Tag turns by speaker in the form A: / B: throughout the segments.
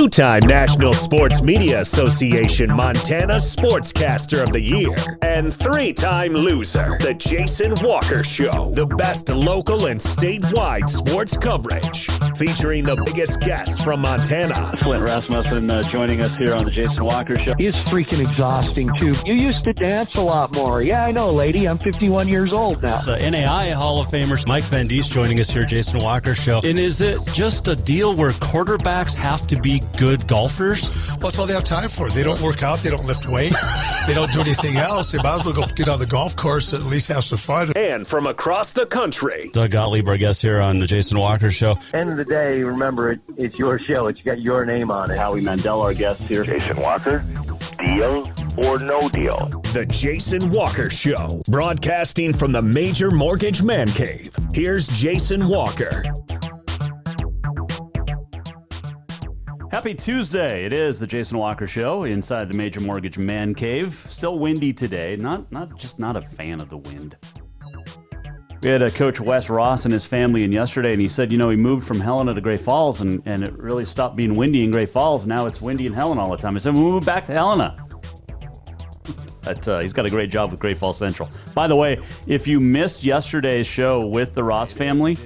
A: Two-time National Sports Media Association Montana Sportscaster of the Year, and three-time loser, The Jason Walker Show. The best local and statewide sports coverage, featuring the biggest guests from Montana.
B: Flint Rasmussen joining us here on The Jason Walker Show.
C: He's freaking exhausting, too. You used to dance a lot more. Yeah, I know, lady. I'm 51 years old now.
D: The NAI Hall of Famer Mike Van Diest joining us here, Jason Walker Show. And is it just a deal where quarterbacks have to be good golfers?
E: Well, that's all they have time for. They don't work out. They don't lift weights. They don't do anything else. They might as well go get on the golf course and at least have some fun.
A: And from across the country,
D: Doug Gottlieb, our guest here on The Jason Walker Show.
F: End of the day, remember, it's your show. It's got your name on it.
B: Howie Mandel, our guest here.
G: Jason Walker, deal or no deal?
A: The Jason Walker Show, broadcasting from the Major Mortgage Man Cave. Here's Jason Walker.
B: Happy Tuesday. It is the Jason Walker Show inside the Major Mortgage Man Cave. Still windy today. Not a fan of the wind. We had Coach Wes Ross and his family in yesterday, and he said, he moved from Helena to Great Falls, and it really stopped being windy in Great Falls. Now it's windy in Helena all the time. I said, we moved back to Helena. But he's got a great job with Great Falls Central. By the way, if you missed yesterday's show with the Ross family,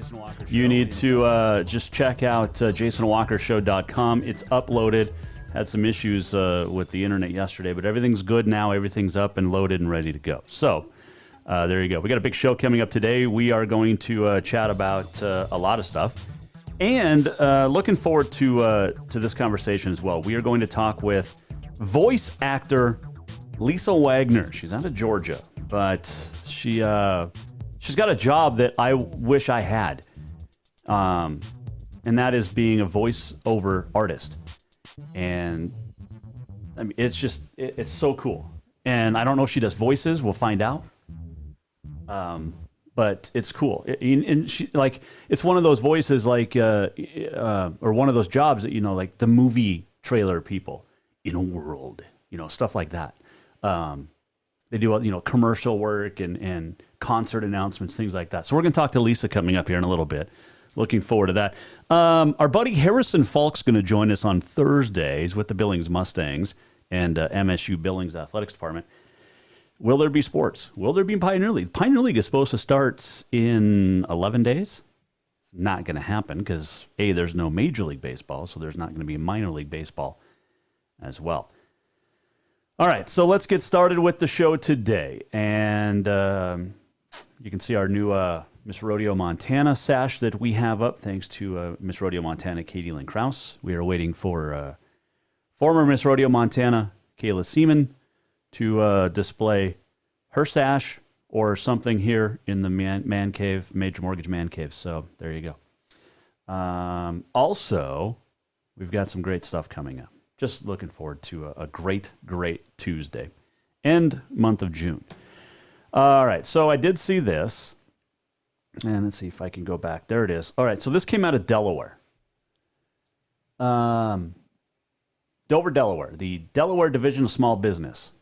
B: you need to just check out jasonwalkershow.com. It's uploaded. Had some issues with the internet yesterday, but everything's good now. Everything's up and loaded and ready to go. So there you go. We got a big show coming up today. We are going to chat about a lot of stuff. And looking forward to this conversation as well. We are going to talk with voice actor Lisa Wagner. She's out of Georgia, but she's got a job that I wish I had. And that is being a voiceover artist. And I mean, it's so cool. And I don't know if she does voices. We'll find out. But it's cool. And she, like, it's one of those voices or one of those jobs that, like the movie trailer people in a world, stuff like that. They do, commercial work and concert announcements, things like that. So we're going to talk to Lisa coming up here in a little bit. Looking forward to that. Our buddy Harrison Falk's going to join us on Thursdays with the Billings Mustangs and MSU Billings Athletics Department. Will there be sports? Will there be Pioneer League? Pioneer League is supposed to start in 11 days. It's not going to happen because, A, there's no Major League Baseball, so there's not going to be minor league baseball as well. All right, so let's get started with the show today. And you can see our new Miss Rodeo Montana sash that we have up, thanks to Miss Rodeo Montana, Katie Lynn Krause. We are waiting for former Miss Rodeo Montana, Kayla Seaman, to display her sash or something here in the man cave, Major Mortgage Man Cave. So there you go. Also, we've got some great stuff coming up. Just looking forward to a great, great Tuesday and month of June. All right, so I did see this. And let's see if I can go back. There it is. All right, so this came out of Delaware. Dover, Delaware, the Delaware Division of Small Business.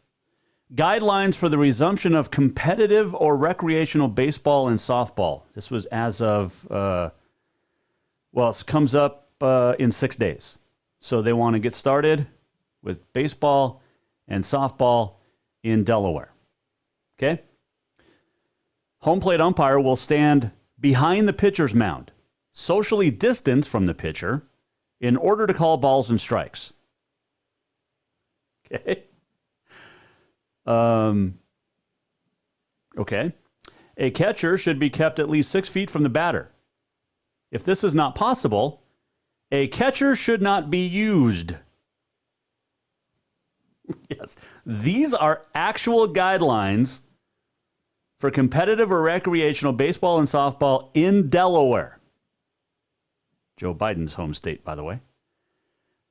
B: Guidelines for the resumption of competitive or recreational baseball and softball. This was as of, it comes up in 6 days. So they want to get started with baseball and softball in Delaware. Okay? Home plate umpire will stand behind the pitcher's mound, socially distanced from the pitcher, in order to call balls and strikes. Okay? Okay. A catcher should be kept at least 6 feet from the batter. If this is not possible, a catcher should not be used. Yes, these are actual guidelines for competitive or recreational baseball and softball in Delaware. Joe Biden's home state, by the way.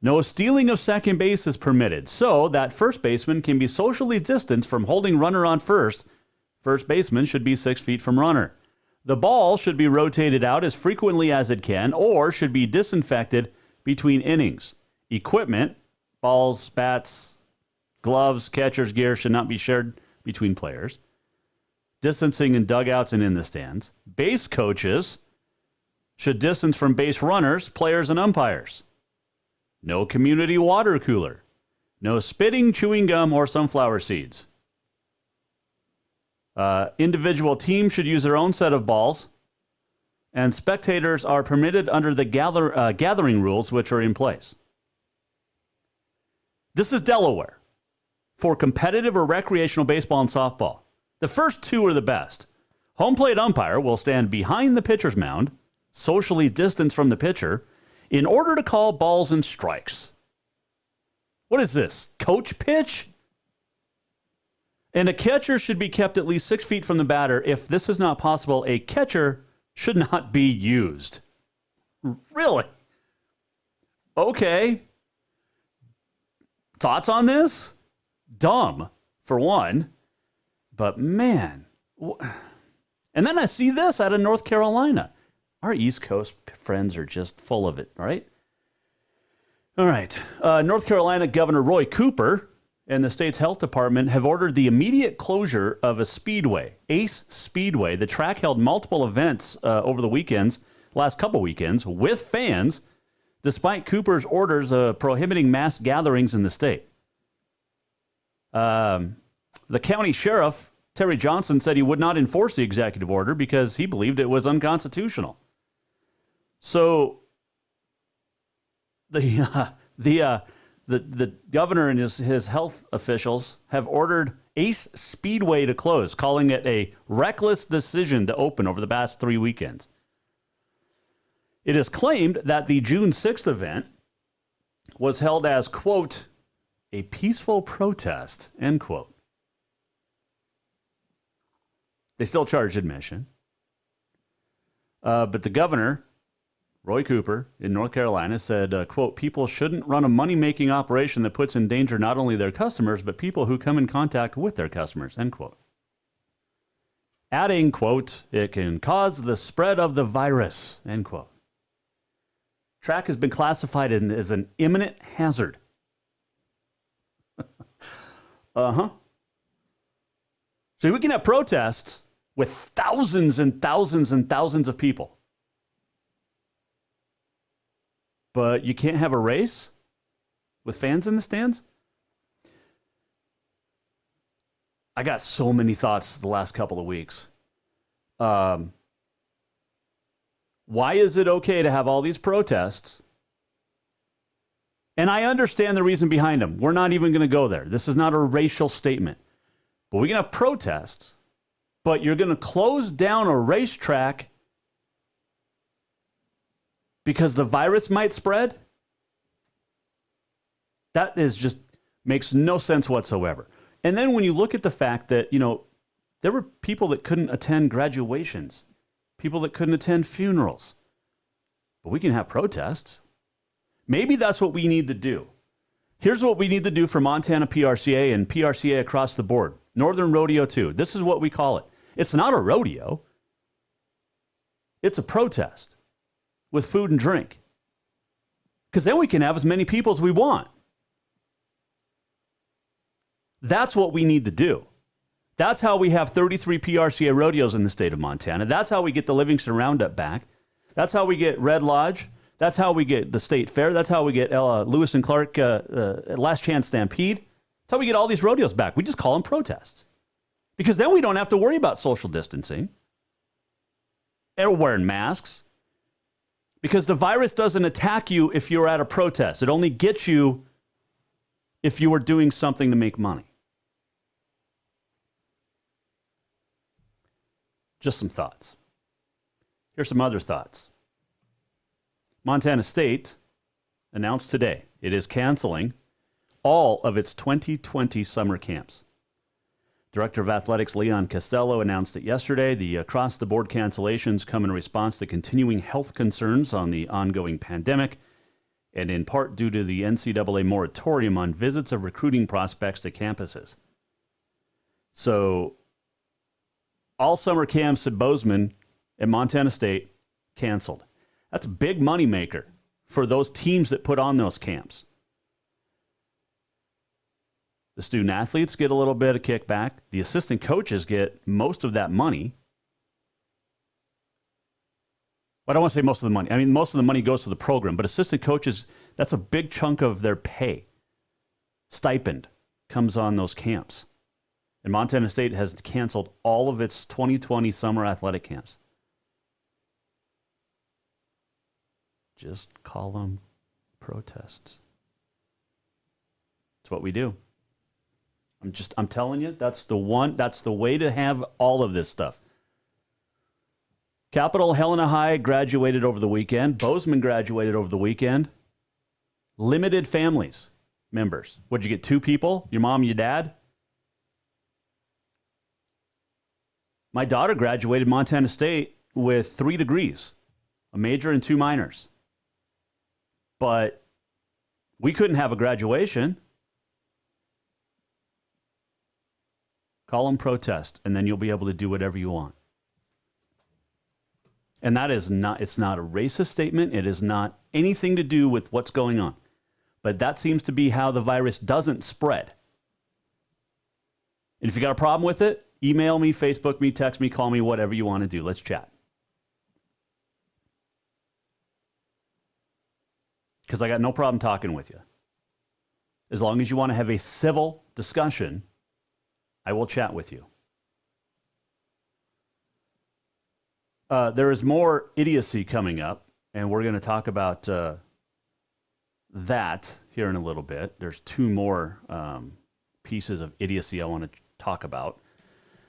B: No stealing of second base is permitted, so that first baseman can be socially distanced from holding runner on first. First baseman should be 6 feet from runner. The ball should be rotated out as frequently as it can or should be disinfected between innings. Equipment, balls, bats, gloves, catcher's gear should not be shared between players. Distancing in dugouts and in the stands. Base coaches should distance from base runners, players, and umpires. no community water cooler, no spitting, chewing gum, or sunflower seeds. Individual teams should use their own set of balls, and spectators are permitted under the gathering rules which are in place. This is Delaware for competitive or recreational baseball and softball. The first two are the best. Home plate umpire will stand behind the pitcher's mound, socially distanced from the pitcher, in order to call balls and strikes. What is this? Coach pitch? And a catcher should be kept at least 6 feet from the batter. If this is not possible, a catcher should not be used. Really? Okay. Thoughts on this? Dumb, for one. But man. And then I see this out of North Carolina. Our East Coast friends are just full of it, right? All right. North Carolina Governor Roy Cooper and the state's health department have ordered the immediate closure of a speedway, Ace Speedway. The track held multiple events over the weekends, last couple weekends, with fans, despite Cooper's orders prohibiting mass gatherings in the state. The county sheriff, Terry Johnson, said he would not enforce the executive order because he believed it was unconstitutional. So the governor and his health officials have ordered Ace Speedway to close, calling it a reckless decision to open over the past 3 weekends. It is claimed that the June 6th event was held as, quote, a peaceful protest, end quote. They still charge admission. But the governor, Roy Cooper, in North Carolina, said, quote, people shouldn't run a money-making operation that puts in danger not only their customers, but people who come in contact with their customers, end quote. Adding, quote, it can cause the spread of the virus, end quote. Track has been classified as an imminent hazard. Uh-huh. So we can have protests with thousands and thousands and thousands of people. But you can't have a race with fans in the stands? I got so many thoughts the last couple of weeks. Why is it okay to have all these protests? And I understand the reason behind them. We're not even going to go there. This is not a racial statement. But we can have protests, but you're going to close down a racetrack because the virus might spread? That is just makes no sense whatsoever. And then when you look at the fact that, there were people that couldn't attend graduations, people that couldn't attend funerals, but we can have protests. Maybe that's what we need to do. Here's what we need to do for Montana PRCA and PRCA across the board. Northern Rodeo 2. This is what we call it. It's not a rodeo. It's a protest with food and drink. Because then we can have as many people as we want. That's what we need to do. That's how we have 33 PRCA rodeos in the state of Montana. That's how we get the Livingston Roundup back. That's how we get Red Lodge. That's how we get the State Fair. That's how we get Lewis and Clark Last Chance Stampede. That's how we get all these rodeos back. We just call them protests. Because then we don't have to worry about social distancing and wearing masks. Because the virus doesn't attack you if you're at a protest. It only gets you if you are doing something to make money. Just some thoughts. Here's some other thoughts. Montana State announced today it is canceling all of its 2020 summer camps. Director of Athletics Leon Costello announced it yesterday. The across-the-board cancellations come in response to continuing health concerns on the ongoing pandemic and in part due to the NCAA moratorium on visits of recruiting prospects to campuses. So all summer camps at Bozeman and Montana State canceled. That's a big moneymaker for those teams that put on those camps. The student athletes get a little bit of kickback. The assistant coaches get most of that money. I don't want to say most of the money. I mean, most of the money goes to the program, but assistant coaches, that's a big chunk of their pay. Stipend comes on those camps. And Montana State has canceled all of its 2020 summer athletic camps. Just call them protests. It's what we do. I'm telling you, that's the way to have all of this stuff. Capital Helena High graduated over the weekend. Bozeman graduated over the weekend. Limited families, members. What'd you get, 2 people? Your mom, your dad? My daughter graduated Montana State with 3 degrees, a major and 2 minors. But we couldn't have a graduation. Call them protest, and then you'll be able to do whatever you want. And that is not, it's not a racist statement. It is not anything to do with what's going on. But that seems to be how the virus doesn't spread. And if you got a problem with it, email me, Facebook me, text me, call me, whatever you want to do. Let's chat. Because I got no problem talking with you. As long as you want to have a civil discussion, I will chat with you. There is more idiocy coming up, and we're going to talk about that here in a little bit. There's 2 more pieces of idiocy I want to talk about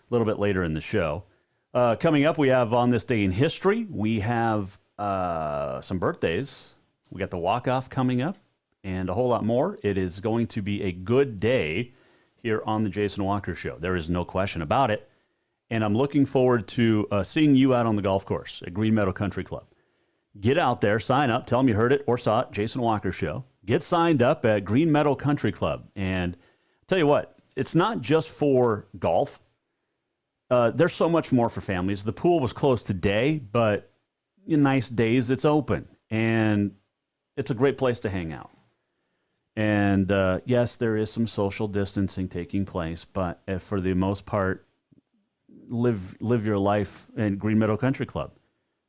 B: a little bit later in the show. Coming up, we have on this day in history, we have some birthdays. We got the walk-off coming up and a whole lot more. It is going to be a good day here on the Jason Walker Show. There is no question about it. And I'm looking forward to seeing you out on the golf course at Green Meadow Country Club. Get out there, sign up, tell them you heard it or saw it, Jason Walker Show. Get signed up at Green Meadow Country Club. And I'll tell you what, it's not just for golf. There's so much more for families. The pool was closed today, but nice days, it's open. And it's a great place to hang out. And yes, there is some social distancing taking place, but for the most part, live your life in Green Meadow Country Club.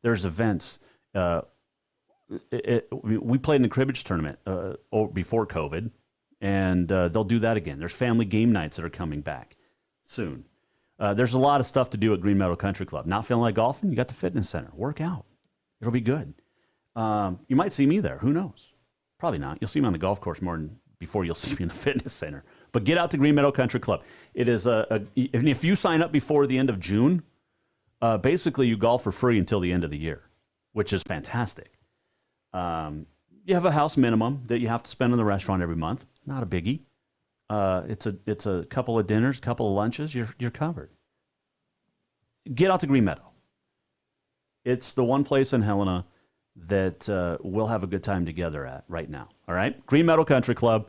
B: There's events. We played in the cribbage tournament before COVID, and they'll do that again. There's family game nights that are coming back soon. There's a lot of stuff to do at Green Meadow Country Club. Not feeling like golfing? You got the fitness center. Work out. It'll be good. You might see me there. Who knows? Probably not. You'll see me on the golf course more than before you'll see me in the fitness center. But get out to Green Meadow Country Club. It is if you sign up before the end of June, basically you golf for free until the end of the year, which is fantastic. You have a house minimum that you have to spend in the restaurant every month. Not a biggie. It's a couple of dinners, couple of lunches. You're covered. Get out to Green Meadow. It's the one place in Helena that we'll have a good time together at right now. All right? Green Meadow Country Club.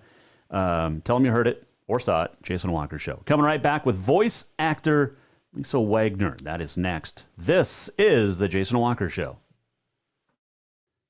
B: Tell them you heard it or saw it. Jason Walker Show. Coming right back with voice actor Lisa Wagner. That is next. This is the Jason Walker Show.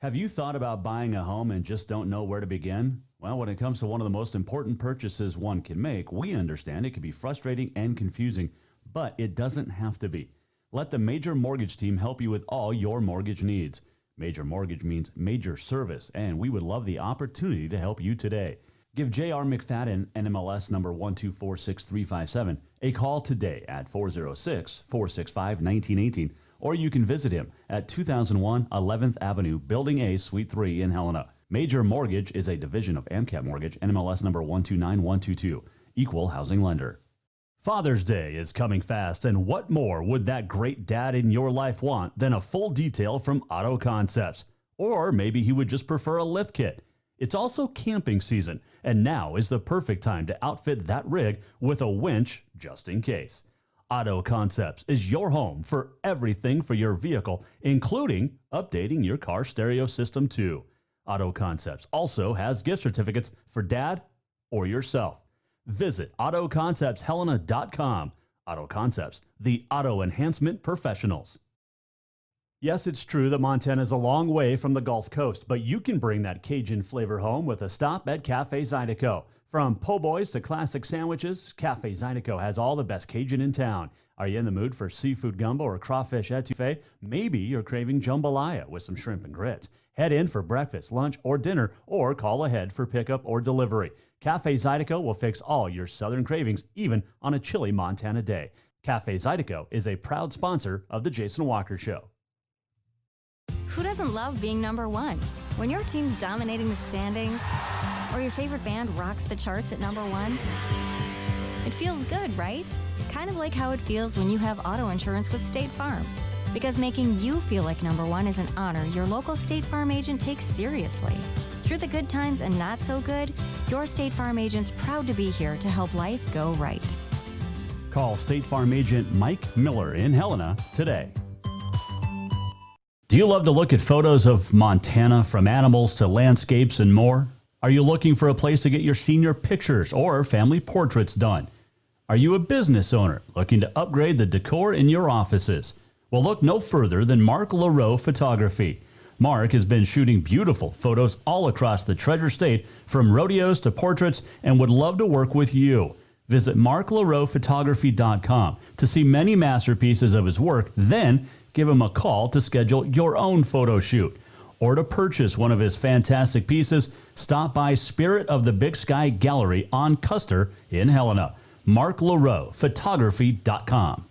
B: Have you thought about buying a home and just don't know where to begin? Well, when it comes to one of the most important purchases one can make, we understand it can be frustrating and confusing, but it doesn't have to be. Let the Major Mortgage team help you with all your mortgage needs. Major Mortgage means major service, and we would love the opportunity to help you today. Give J.R. McFadden, NMLS number 1246357, a call today at 406-465-1918, or you can visit him at 2001 11th Avenue, Building A, Suite 3 in Helena. Major Mortgage is a division of AMCAP Mortgage, NMLS number 129122, equal housing lender. Father's Day is coming fast, and what more would that great dad in your life want than a full detail from Auto Concepts? Or maybe he would just prefer a lift kit. It's also camping season, and now is the perfect time to outfit that rig with a winch just in case. Auto Concepts is your home for everything for your vehicle, including updating your car stereo system too. Auto Concepts also has gift certificates for dad or yourself. Visit AutoConceptsHelena.com. Auto Concepts, the auto enhancement professionals. Yes, it's true that Montana is a long way from the Gulf Coast, but you can bring that Cajun flavor home with a stop at Cafe Zydeco. From po' boys to classic sandwiches, Cafe Zydeco has all the best Cajun in town. Are you in the mood for seafood gumbo or crawfish etouffee? Maybe you're craving jambalaya with some shrimp and grits. Head in for breakfast, lunch, or dinner, or call ahead for pickup or delivery. Cafe Zydeco will fix all your southern cravings, even on a chilly Montana day. Cafe Zydeco is a proud sponsor of The Jason Walker Show.
H: Who doesn't love being number one? When your team's dominating the standings, or your favorite band rocks the charts at number one, it feels good, right? Kind of like how it feels when you have auto insurance with State Farm. Because making you feel like number one is an honor your local State Farm agent takes seriously. Through the good times and not so good, your State Farm agent's proud to be here to help life go right.
B: Call State Farm agent Mike Miller in Helena today. Do you love to look at photos of Montana, from animals to landscapes and more? Are you looking for a place to get your senior pictures or family portraits done? Are you a business owner looking to upgrade the decor in your offices? Well, look no further than Mark LaRoe Photography. Mark has been shooting beautiful photos all across the Treasure State, from rodeos to portraits, and would love to work with you. Visit marklaroephotography.com to see many masterpieces of his work, then give him a call to schedule your own photo shoot. Or to purchase one of his fantastic pieces, stop by Spirit of the Big Sky Gallery on Custer in Helena. marklaroephotography.com.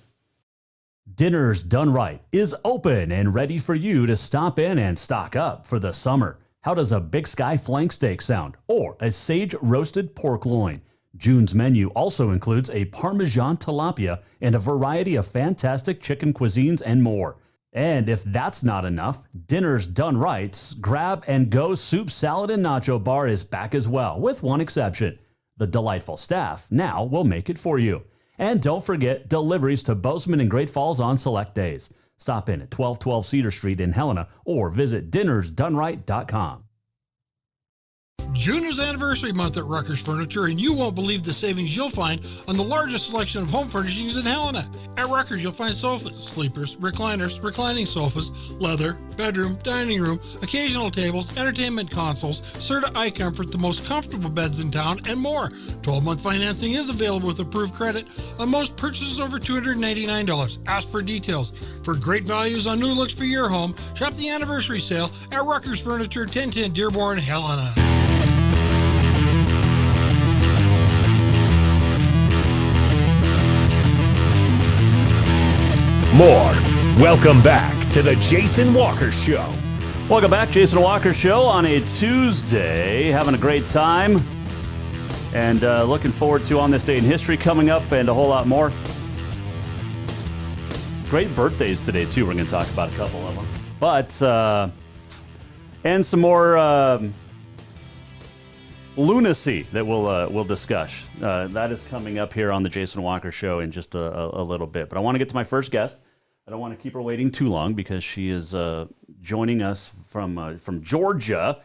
B: Dinner's Done Right is open and ready for you to stop in and stock up for the summer. How does a Big Sky flank steak sound? Or a sage roasted pork loin? June's menu also includes a Parmesan tilapia and a variety of fantastic chicken cuisines and more. And if that's not enough, Dinner's Done Right's Grab and Go Soup, Salad, and Nacho Bar is back as well, with one exception. The delightful staff now will make it for you. And don't forget deliveries to Bozeman and Great Falls on select days. Stop in at 1212 Cedar Street in Helena or visit dinnersdoneright.com.
E: June is anniversary month at Rucker's Furniture, and you won't believe the savings you'll find on the largest selection of home furnishings in Helena. At Rucker's, you'll find sofas, sleepers, recliners, reclining sofas, leather, bedroom, dining room, occasional tables, entertainment consoles, Serta iComfort, the most comfortable beds in town, and more. 12-month financing is available with approved credit on most purchases over $299. Ask for details. For great values on new looks for your home, shop the anniversary sale at Rucker's Furniture, 1010 Dearborn, Helena.
A: More. Welcome back to the Jason Walker Show.
B: Welcome back, Jason Walker Show on a Tuesday. Having a great time. And looking forward to On This Day in History coming up and a whole lot more. Great birthdays today, too. We're going to talk about a couple of them. But, and some more lunacy that we'll discuss. That is coming up here on the Jason Walker Show in just a little bit. But I want to get to my first guest. I don't want to keep her waiting too long because she is joining us from Georgia.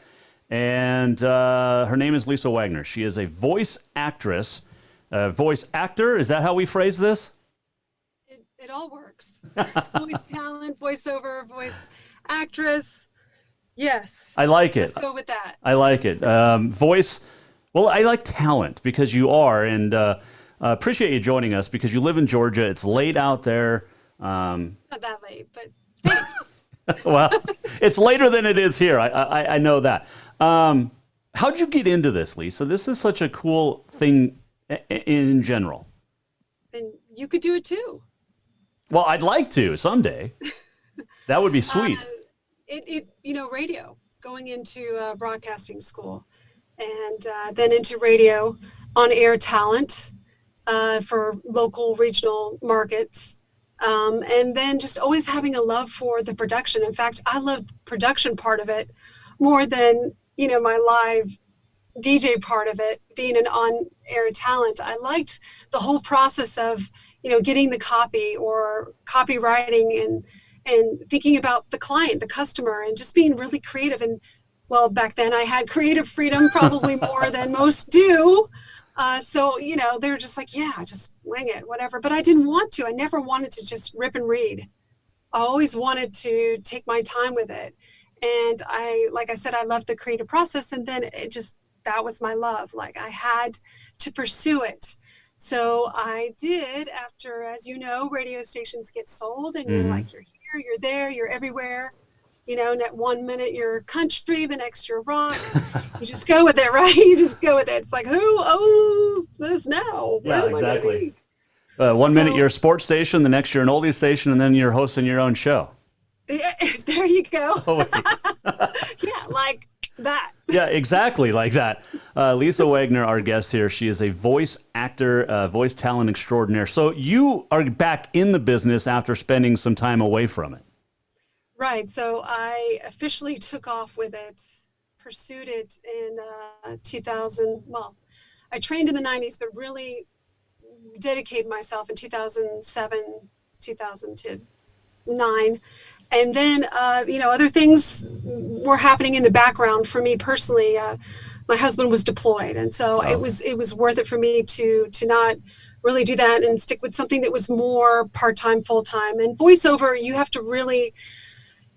B: And her name is Lisa Wagner. She is a voice actress, voice actor. Is that how we phrase this?
I: It all works. Voice talent, voiceover, voice actress. Yes.
B: I like it.
I: Let's go with that.
B: I like it. Voice. Well, I like talent because you are, and appreciate you joining us because you live in Georgia. It's late out there.
I: Not that late, but thanks.
B: Well, it's later than it is here. I know that. How'd you get into this, Lisa? This is such a cool thing in general.
I: And you could do it too.
B: Well, I'd like to someday. That would be sweet.
I: Radio, going into broadcasting school, and then into radio, on-air talent for local, regional markets. And then just always having a love for the production. In fact, I love the production part of it more than, my live DJ part of it, being an on-air talent. I liked the whole process of, getting the copy or copywriting and thinking about the client, the customer, and just being really creative. And well, back then I had creative freedom probably more than most do. So, they were just like, yeah, just wing it, whatever. But I didn't want to. I never wanted to just rip and read. I always wanted to take my time with it. And like I said, I loved the creative process. And then that was my love. Like I had to pursue it. So I did after, as you know, radio stations get sold and you're like, you're here, you're there, you're everywhere. You know, one minute you're country, the next you're rock. You just go with it, right? You just go with it. It's like, who owns this now?
B: Yeah, exactly. One minute you're a sports station, the next you're an oldies station, and then you're hosting your own show.
I: Yeah, there you go.
B: Oh,
I: yeah, like that.
B: Yeah, exactly like that. Lisa Wagner, our guest here, she is a voice actor, voice talent extraordinaire. So you are back in the business after spending some time away from it.
I: Right. So I officially took off with it, pursued it in 2000. Well, I trained in the 90s, but really dedicated myself in 2007, 2009. And then, other things were happening in the background for me personally. My husband was deployed. And so it was worth it for me to not really do that and stick with something that was more part-time, full-time. And voiceover, you have to really,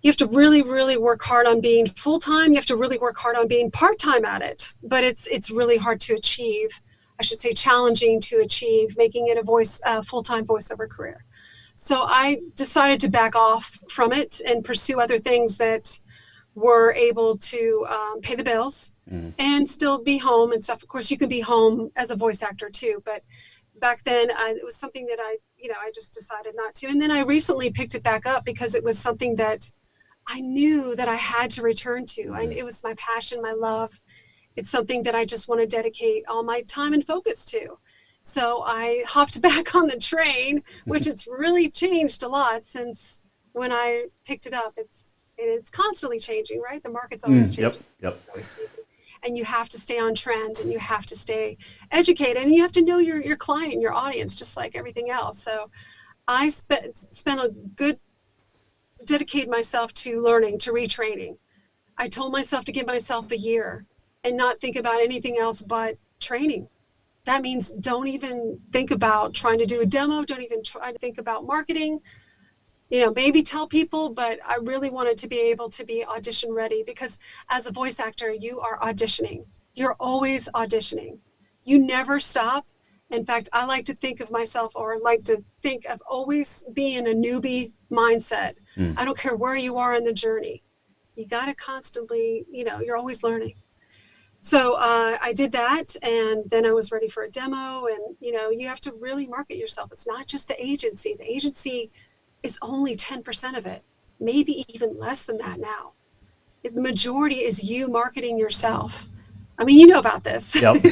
I: really work hard on being full-time. You have to really work hard on being part-time at it. But it's really hard to achieve. I should say challenging to achieve, making it a full-time voiceover career. So I decided to back off from it and pursue other things that were able to pay the bills and still be home and stuff. Of course, you can be home as a voice actor too, but back then it was something that I just decided not to. And then I recently picked it back up because it was something that I knew that I had to return to. It was my passion, my love. It's something that I just want to dedicate all my time and focus to. So I hopped back on the train, which it's really changed a lot since when I picked it up. It's constantly changing, right? The market's always changing.
B: Yep.
I: And you have to stay on trend and you have to stay educated and you have to know your client, your audience, just like everything else. So I dedicated myself to learning, to retraining. I told myself to give myself a year and not think about anything else but training. That means don't even think about trying to do a demo. Don't even try to think about marketing. Maybe tell people, but I really wanted to be able to be audition ready because as a voice actor, you are auditioning. You're always auditioning. You never stop. In fact, I like to think of myself or like to think of always being a newbie mindset. I don't care where you are in the journey. You got to constantly, you're always learning. So I did that, and then I was ready for a demo, and, you have to really market yourself. It's not just the agency. The agency is only 10% of it, maybe even less than that now. The majority is you marketing yourself. I mean, you know about this.
B: Yep.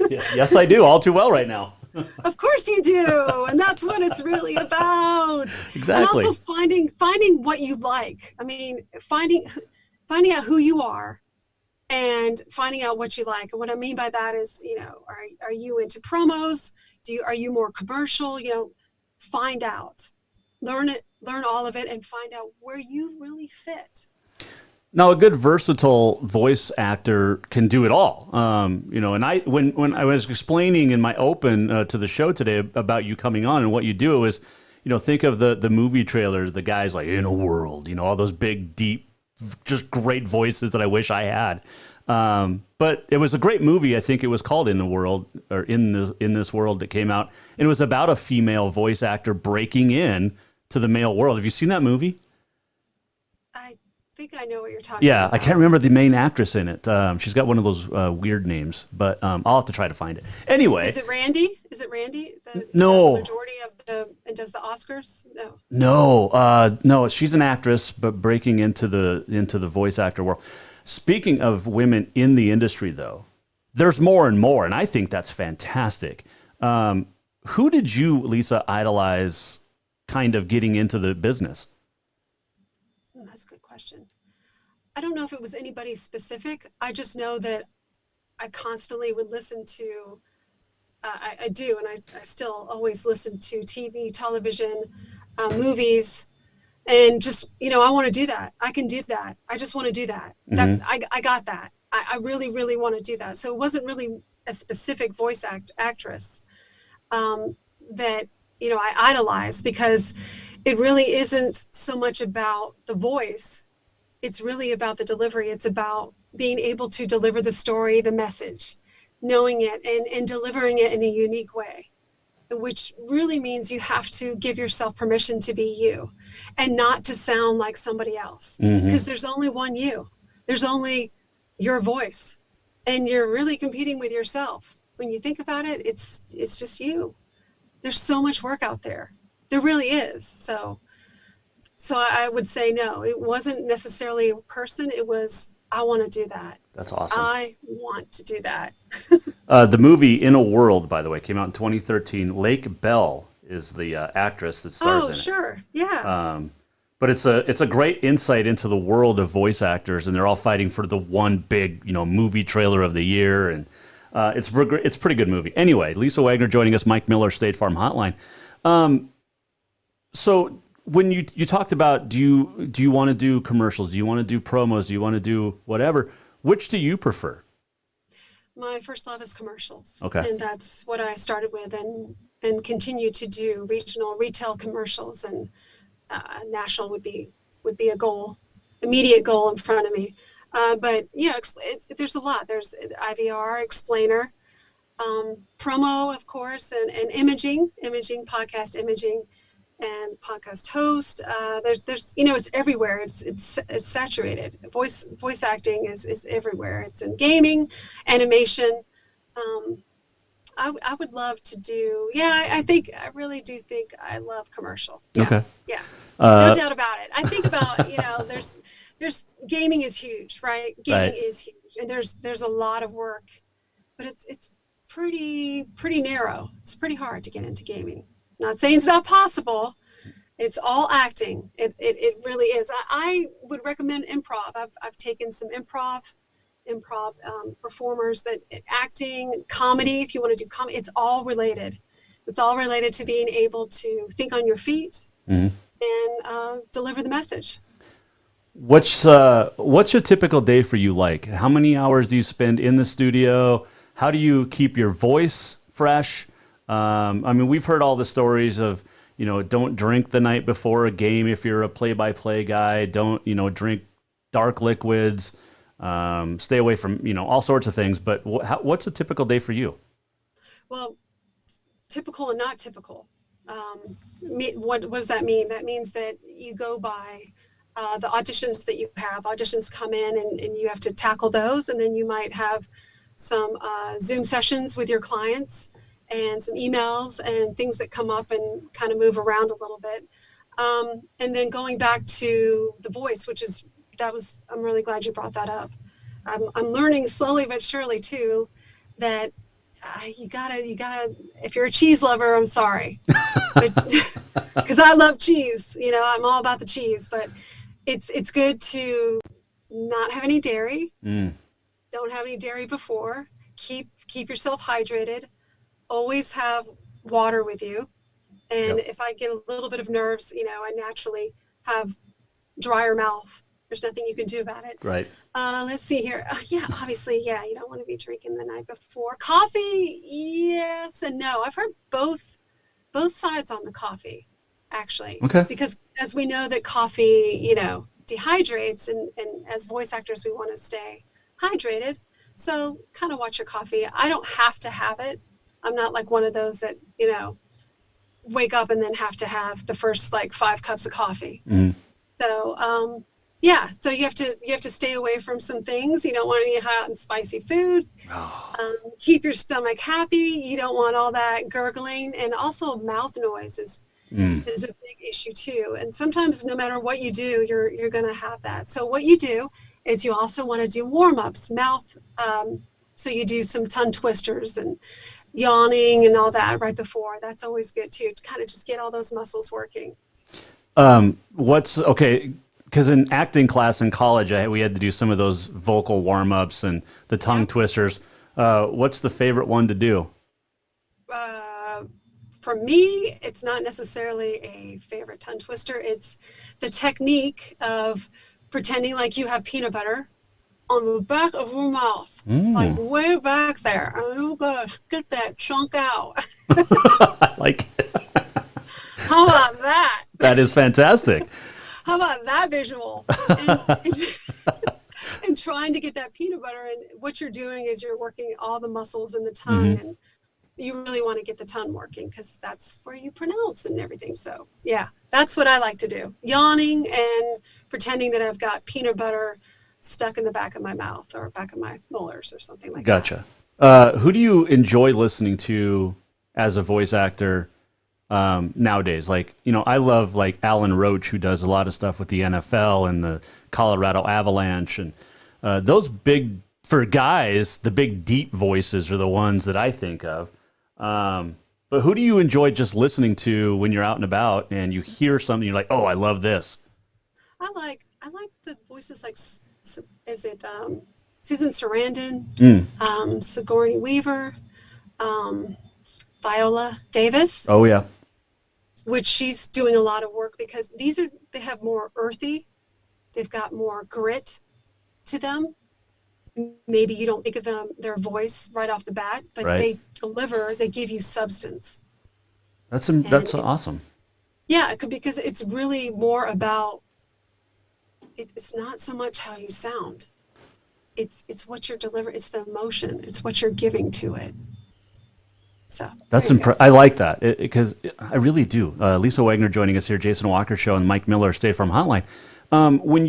B: Yes, I do, all too well right now.
I: Of course you do, and that's what it's really about.
B: Exactly.
I: And also finding what you like. I mean, finding out who you are. And finding out what you like. And what I mean by that is, are you into promos? Are you more commercial? Find out, learn all of it and find out where you really fit.
B: Now, a good versatile voice actor can do it all. And when I was explaining in my open to the show today about you coming on and what you do is, think of the movie trailer, the guys like In a World, all those big, deep, just great voices that I wish I had. But it was a great movie. I think it was called In the World or In This World that came out. And it was about a female voice actor breaking in to the male world. Have you seen that movie?
I: I think I know what you're talking about.
B: Yeah, I can't remember the main actress in it. She's got one of those weird names, but I'll have to try to find it. Anyway.
I: Is it Randy?
B: No.
I: Does the majority of does the Oscars?
B: No, she's an actress, but breaking into the voice actor world. Speaking of women in the industry, though, there's more and more, and I think that's fantastic. Who did you, Lisa, idolize kind of getting into the business?
I: That's a good question. I don't know if it was anybody specific. I just know that I constantly would listen to, I do, and I still always listen to TV, television, movies, and just, I want to do that. I can do that. I just want to do that. I got that. I really, really want to do that. So it wasn't really a specific voice actress that, I idolized, because it really isn't so much about the voice. It's really about the delivery. It's about being able to deliver the story, the message, knowing it and delivering it in a unique way, which really means you have to give yourself permission to be you and not to sound like somebody else, because there's only one you. There's only your voice, and you're really competing with yourself. When you think about it, it's just you. There's so much work out there. There really is. So I would say no, it wasn't necessarily a person. It was, I want to do that.
B: That's awesome.
I: I want to do that.
B: The movie In a World, by the way, came out in 2013. Lake Bell is the actress that stars in it.
I: Oh, sure. Yeah.
B: But it's a great insight into the world of voice actors, and they're all fighting for the one big, movie trailer of the year, and it's a pretty good movie. Anyway, Lisa Wagner joining us, Mike Miller, State Farm Hotline. So when you talked about, do you want to do commercials? Do you want to do promos? Do you want to do whatever? Which do you prefer?
I: My first love is commercials.
B: Okay.
I: And that's what I started with and continue to do. Regional retail commercials, and national would be a goal, immediate goal in front of me. But yeah, there's a lot. There's IVR, explainer, promo, of course, and imaging, podcast imaging, and podcast host. There's it's everywhere. It's saturated. Voice acting is everywhere. It's in gaming, animation. I would love to do. Yeah, I really do think I love commercial. Yeah,
B: okay.
I: Yeah, no doubt about it. I think about there's gaming is huge, right? Gaming is huge, and there's a lot of work, but it's pretty narrow. It's pretty hard to get into gaming. Not saying it's not possible. It's all acting. It really is. I would recommend improv. I've taken some improv performers, that acting, comedy, if you want to do comedy, it's all related. It's all related to being able to think on your feet and deliver the message.
B: What's your typical day for you like? How many hours do you spend in the studio? How do you keep your voice fresh? We've heard all the stories of, don't drink the night before a game if you're a play-by-play guy. Don't, drink dark liquids. Stay away from, all sorts of things. But what's a typical day for you?
I: Well, typical and not typical. What does that mean? That means that you go by the auditions that you have. Auditions come in and you have to tackle those. And then you might have some Zoom sessions with your clients and some emails and things that come up and kind of move around a little bit. And then going back to the voice, I'm really glad you brought that up. I'm learning slowly but surely too, that you gotta, if you're a cheese lover, I'm sorry, because I love cheese, I'm all about the cheese, but it's good to not have any dairy. Don't have any dairy before. Keep yourself hydrated. Always have water with you. And if I get a little bit of nerves, I naturally have drier mouth. There's nothing you can do about it.
B: Right.
I: Let's see here. Obviously, you don't want to be drinking the night before. Coffee, yes and no. I've heard both sides on the coffee, actually.
B: Okay.
I: Because as we know that coffee, dehydrates, and as voice actors, we want to stay hydrated. So kind of watch your coffee. I don't have to have it. I'm not like one of those that, wake up and then have to have the first 5 cups of coffee. So, so you have to stay away from some things. You don't want any hot and spicy food. Keep your stomach happy. You don't want all that gurgling, and also mouth noise is a big issue too. And sometimes no matter what you do, you're going to have that. So what you do is you also want to do warm-ups, mouth. So you do some tongue twisters and yawning and all that right before. That's always good too, to kind of just get all those muscles working.
B: Because in acting class in college, we had to do some of those vocal warm-ups and the tongue twisters. What's the favorite one to do?
I: For me, it's not necessarily a favorite tongue twister. It's the technique of pretending like you have peanut butter on the back of your mouth, like way back there. And you gotta get that chunk out.
B: I like it.
I: How about that?
B: That is fantastic.
I: How about that visual? and trying to get that peanut butter. And what you're doing is you're working all the muscles in the tongue, and you really want to get the tongue working because that's where you pronounce and everything. So yeah, that's what I like to do. Yawning and pretending that I've got peanut butter stuck in the back of my mouth or back of my molars or something like that.
B: Gotcha. Who do you enjoy listening to as a voice actor nowadays? Like, I love like Alan Roach, who does a lot of stuff with the NFL and the Colorado Avalanche, and those big, for guys, the big deep voices are the ones that I think of. But who do you enjoy just listening to when you're out and about and you hear something you're like, oh, I love this?
I: I like the voices like, is it Susan Sarandon, Sigourney Weaver, Viola Davis.
B: Oh yeah.
I: Which she's doing a lot of work because they have more earthy, they've got more grit to them. Maybe you don't think of their voice right off the bat, but they give you substance.
B: That's awesome.
I: Yeah, because it's really more about, it's not so much how you sound. It's what you're delivering. It's the emotion. It's what you're giving to it. So
B: that's I like that because I really do. Lisa Wagner joining us here, Jason Walker Show, and Mike Miller, State Farm Hotline. Can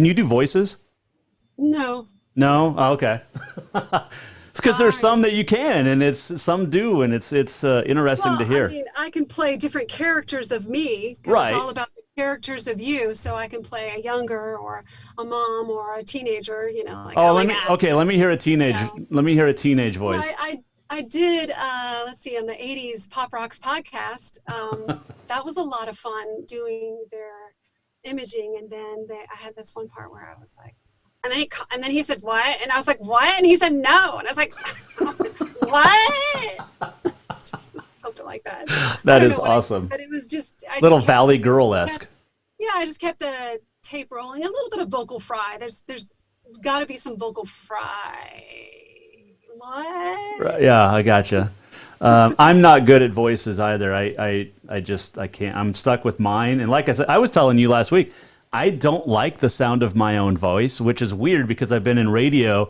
B: you do voices?
I: No.
B: No? Oh, okay. It's because there's some that you can, and some do, and it's interesting to hear.
I: I mean, I can play different characters of me.
B: Right.
I: It's all about the characters of you. So I can play a younger or a mom or a teenager. Like,
B: let me hear a teenage. Let me hear a teenage voice.
I: Well, I did. Let's see, on the '80s Pop Rocks podcast. That was a lot of fun doing their imaging, and then I had this one part where I was like. And then he said, what? And I was like, what? And he said, no. And I was like, what? It's just something like that.
B: That is awesome.
I: But it was just...
B: Little Valley Girl-esque.
I: I just kept the tape rolling. A little bit of vocal fry. There's got to be some vocal fry. What?
B: Right, yeah, I gotcha. I'm not good at voices either. I can't. I'm stuck with mine. And like I said, I was telling you last week, I don't like the sound of my own voice, which is weird because I've been in radio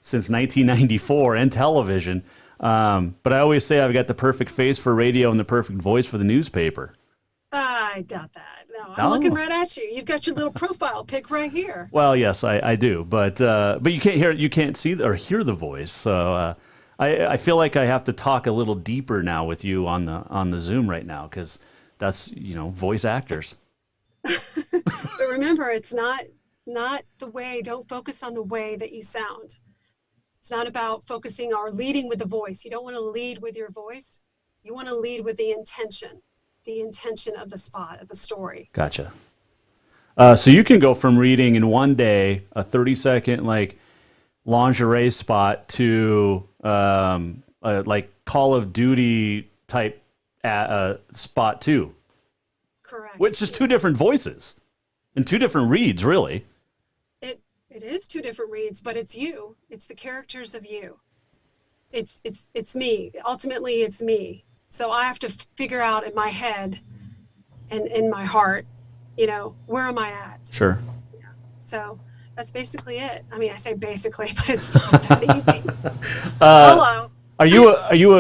B: since 1994 and television. But I always say I've got the perfect face for radio and the perfect voice for the newspaper.
I: I doubt that. No, I'm looking right at you. You've got your little profile pic right here.
B: Well, yes, I do, but you can't see or hear the voice. So I feel like I have to talk a little deeper now with you on the Zoom right now because that's voice actors.
I: But remember, it's not the way. Don't focus on the way that you sound. It's not about focusing or leading with the voice. You don't want to lead with your voice. You want to lead with the intention of the spot, of the story.
B: Gotcha. So you can go from reading in one day a 30-second like lingerie spot to like Call of Duty type spot too.
I: Correct.
B: Which is two different voices and two different reads, really.
I: It is two different reads, but it's you. It's the characters of you. It's me. Ultimately, it's me. So I have to figure out in my head and in my heart, where am I at?
B: Sure.
I: Yeah. So that's basically it. I mean, I say basically, but it's not that easy. Hello.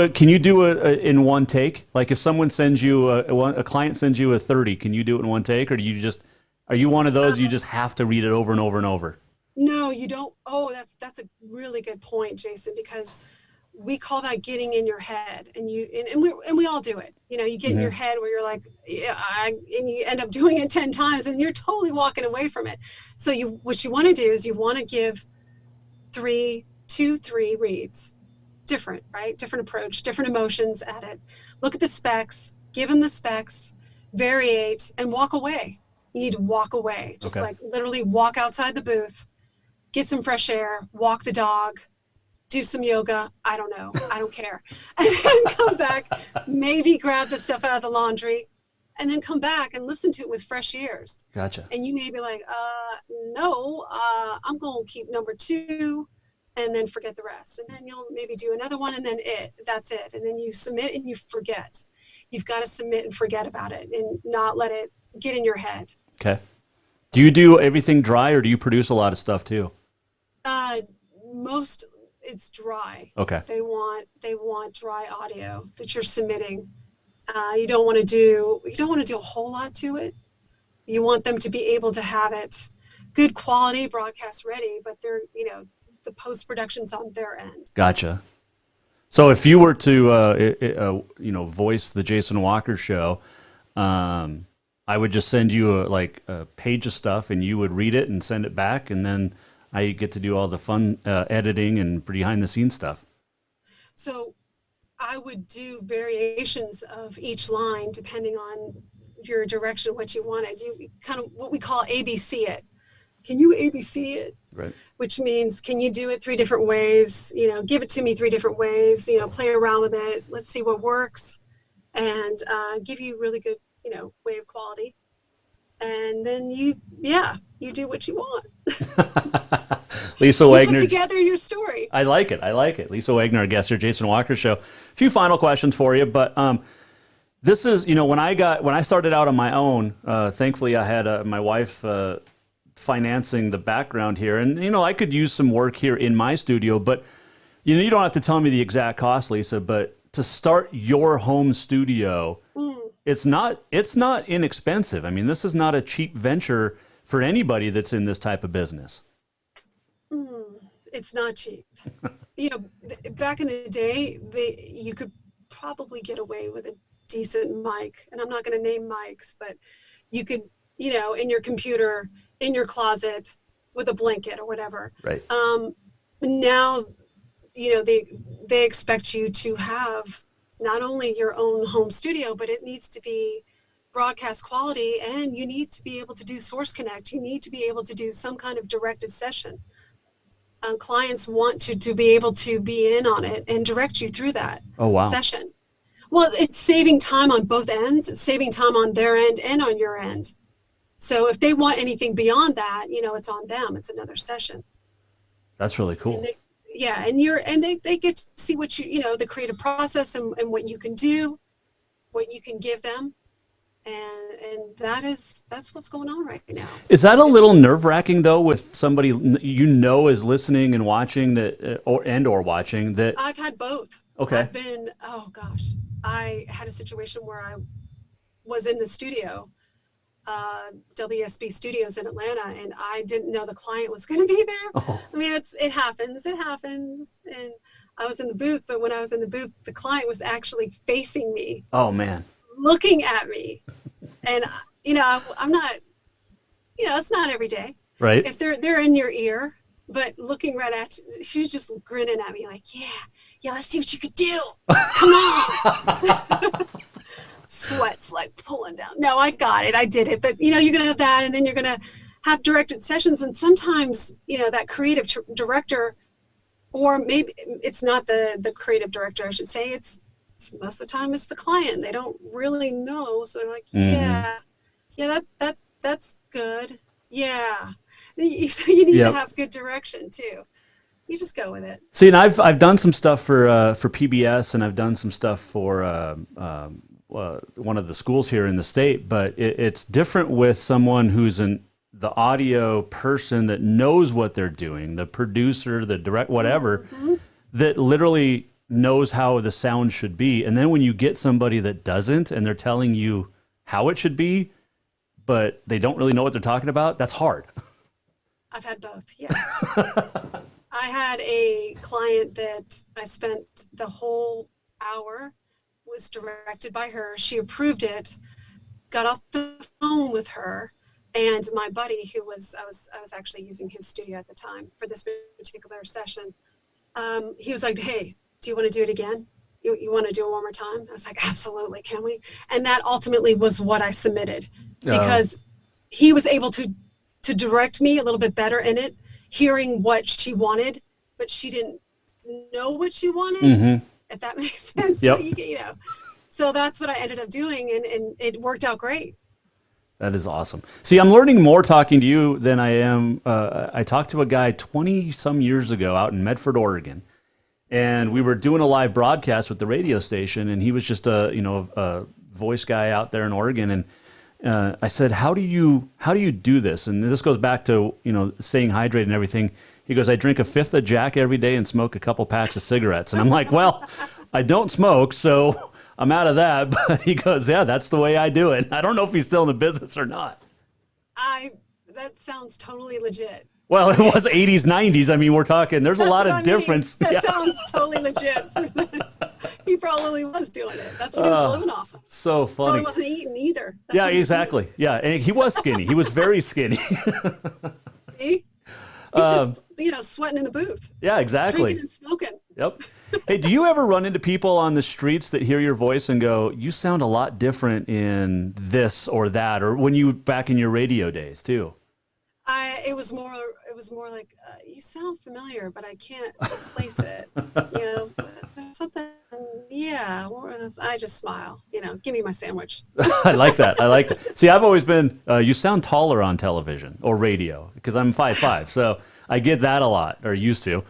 B: Can you do it in one take? Like if someone sends you a client sends you a 30, can you do it in one take? Or are you one of those you just have to read it over and over and over?
I: No, you don't. Oh, that's a really good point, Jason, because we call that getting in your head, and we all do it. You get in your head where you're like, and you end up doing it 10 times, and you're totally walking away from it. So what you want to do is you want to give 3 reads, different, right? Different approach, different emotions at it. Look at the specs, give them the specs, variate, and walk away. You need to walk away, just like literally walk outside the booth, get some fresh air, walk the dog, do some yoga. I don't know. I don't care. And then come back, maybe grab the stuff out of the laundry, and then come back and listen to it with fresh ears.
B: Gotcha.
I: And you may be like, no, I'm going to keep number 2 and then forget the rest. And then you'll maybe do another one and then that's it. And then you submit and you forget. You've got to submit and forget about it and not let it get in your head.
B: Okay. Do you do everything dry, or do you produce a lot of stuff too?
I: Most it's dry.
B: Okay.
I: They want dry audio that you're submitting. You don't want to do a whole lot to it. You want them to be able to have it good quality, broadcast ready, but they're, the post-production's on their end.
B: Gotcha. So if you were to, voice the Jason Walker Show, I would just send you a page of stuff, and you would read it and send it back, and then I get to do all the fun editing and behind-the-scenes stuff.
I: So I would do variations of each line depending on your direction, what you wanted. You kind of what we call ABC it. Can you ABC it?
B: Right.
I: Which means, can you do it 3 different ways? Give it to me 3 different ways. Play around with it. Let's see what works, and give you really good, way of quality. And then you do what you want.
B: Lisa Wagner.
I: Put together your story.
B: I like it. Lisa Wagner, our guest here, Jason Walker Show. A few final questions for you, but this is, when I started out on my own, thankfully I had my wife financing the background here, and I could use some work here in my studio, but you don't have to tell me the exact cost, Lisa, but to start your home studio, it's not inexpensive. I mean, this is not a cheap venture for anybody that's in this type of business.
I: It's not cheap. Back in the day, you could probably get away with a decent mic, and I'm not going to name mics, but you could, in your computer, in your closet, with a blanket or whatever.
B: Right.
I: Now, they expect you to have not only your own home studio, but it needs to be broadcast quality, and you need to be able to do Source Connect. You need to be able to do some kind of directed session. Clients want to be able to be in on it and direct you through that session. Well, it's saving time on both ends. It's saving time on their end and on your end. So if they want anything beyond that, it's on them. It's another session.
B: That's really cool.
I: And they get to see what the creative process and what you can do, what you can give them. And that's what's going on right now.
B: Is that a little nerve-wracking though, with somebody is listening and watching that, or watching that?
I: I've had both.
B: Okay.
I: I had a situation where I was in the studio, WSB Studios in Atlanta, and I didn't know the client was going to be there. Oh. I mean, it happens. And I was in the booth, but when I was in the booth, the client was actually facing me.
B: Oh man.
I: Looking at me. And I'm not, it's not every day.
B: Right.
I: If they're in your ear, but looking right at you, she was just grinning at me like, yeah, let's see what you could do. Come on. Sweat's like pulling down. No, I got it. I did it. But you're going to have that, and then you're going to have directed sessions. And sometimes, that creative director, or maybe it's not the creative director, I should say, it's most of the time it's the client. They don't really know. So they're like, that's good. Yeah. So you need to have good direction too. You just go with it. See, and
B: I've done some stuff for PBS, and I've done some stuff for one of the schools here in the state, but it's different with someone who's the audio person that knows what they're doing, the producer, the direct, whatever, that literally knows how the sound should be. And then when you get somebody that doesn't, and they're telling you how it should be, but they don't really know what they're talking about, that's hard.
I: I've had both, yeah. I had a client that I spent the whole hour, was directed by her. She approved it, got off the phone with her, and my buddy, I was actually using his studio at the time for this particular session. He was like, hey, do you want to do it again? You want to do it one more time? I was like, absolutely, can we? And that ultimately was what I submitted, because he was able to direct me a little bit better in it, hearing what she wanted, but she didn't know what she wanted, if that makes sense.
B: Yep.
I: So, so that's what I ended up doing, and it worked out great.
B: That is awesome. See, I'm learning more talking to you than I am. I talked to a guy 20 some years ago out in Medford, Oregon, and we were doing a live broadcast with the radio station, and he was just a voice guy out there in Oregon, and I said, how do you do this? And this goes back to, staying hydrated and everything. He goes, I drink a fifth of Jack every day and smoke a couple packs of cigarettes. And I'm like, well, I don't smoke, so I'm out of that. But he goes, yeah, that's the way I do it. I don't know if he's still in the business or not.
I: That sounds totally legit.
B: Well, it was 80s, 90s. I mean, we're talking, there's a lot of difference.
I: That sounds totally legit. He probably was doing it. That's what he was living off of.
B: So funny.
I: Probably wasn't eating either. That's
B: Yeah,
I: what he was doing.
B: exactly. Yeah, and he was skinny. He was very skinny.
I: See? He's just, sweating in the booth.
B: Yeah, exactly.
I: Drinking and smoking.
B: Yep. Hey, do you ever run into people on the streets that hear your voice and go, you sound a lot different in this or that, or when you back in your radio days too?
I: It was more like you sound familiar, but I can't place it. Something. Yeah, I just smile. Give me my sandwich.
B: I like that. See, I've always been. You sound taller on television or radio because I'm 5'5", so I get that a lot, or used to.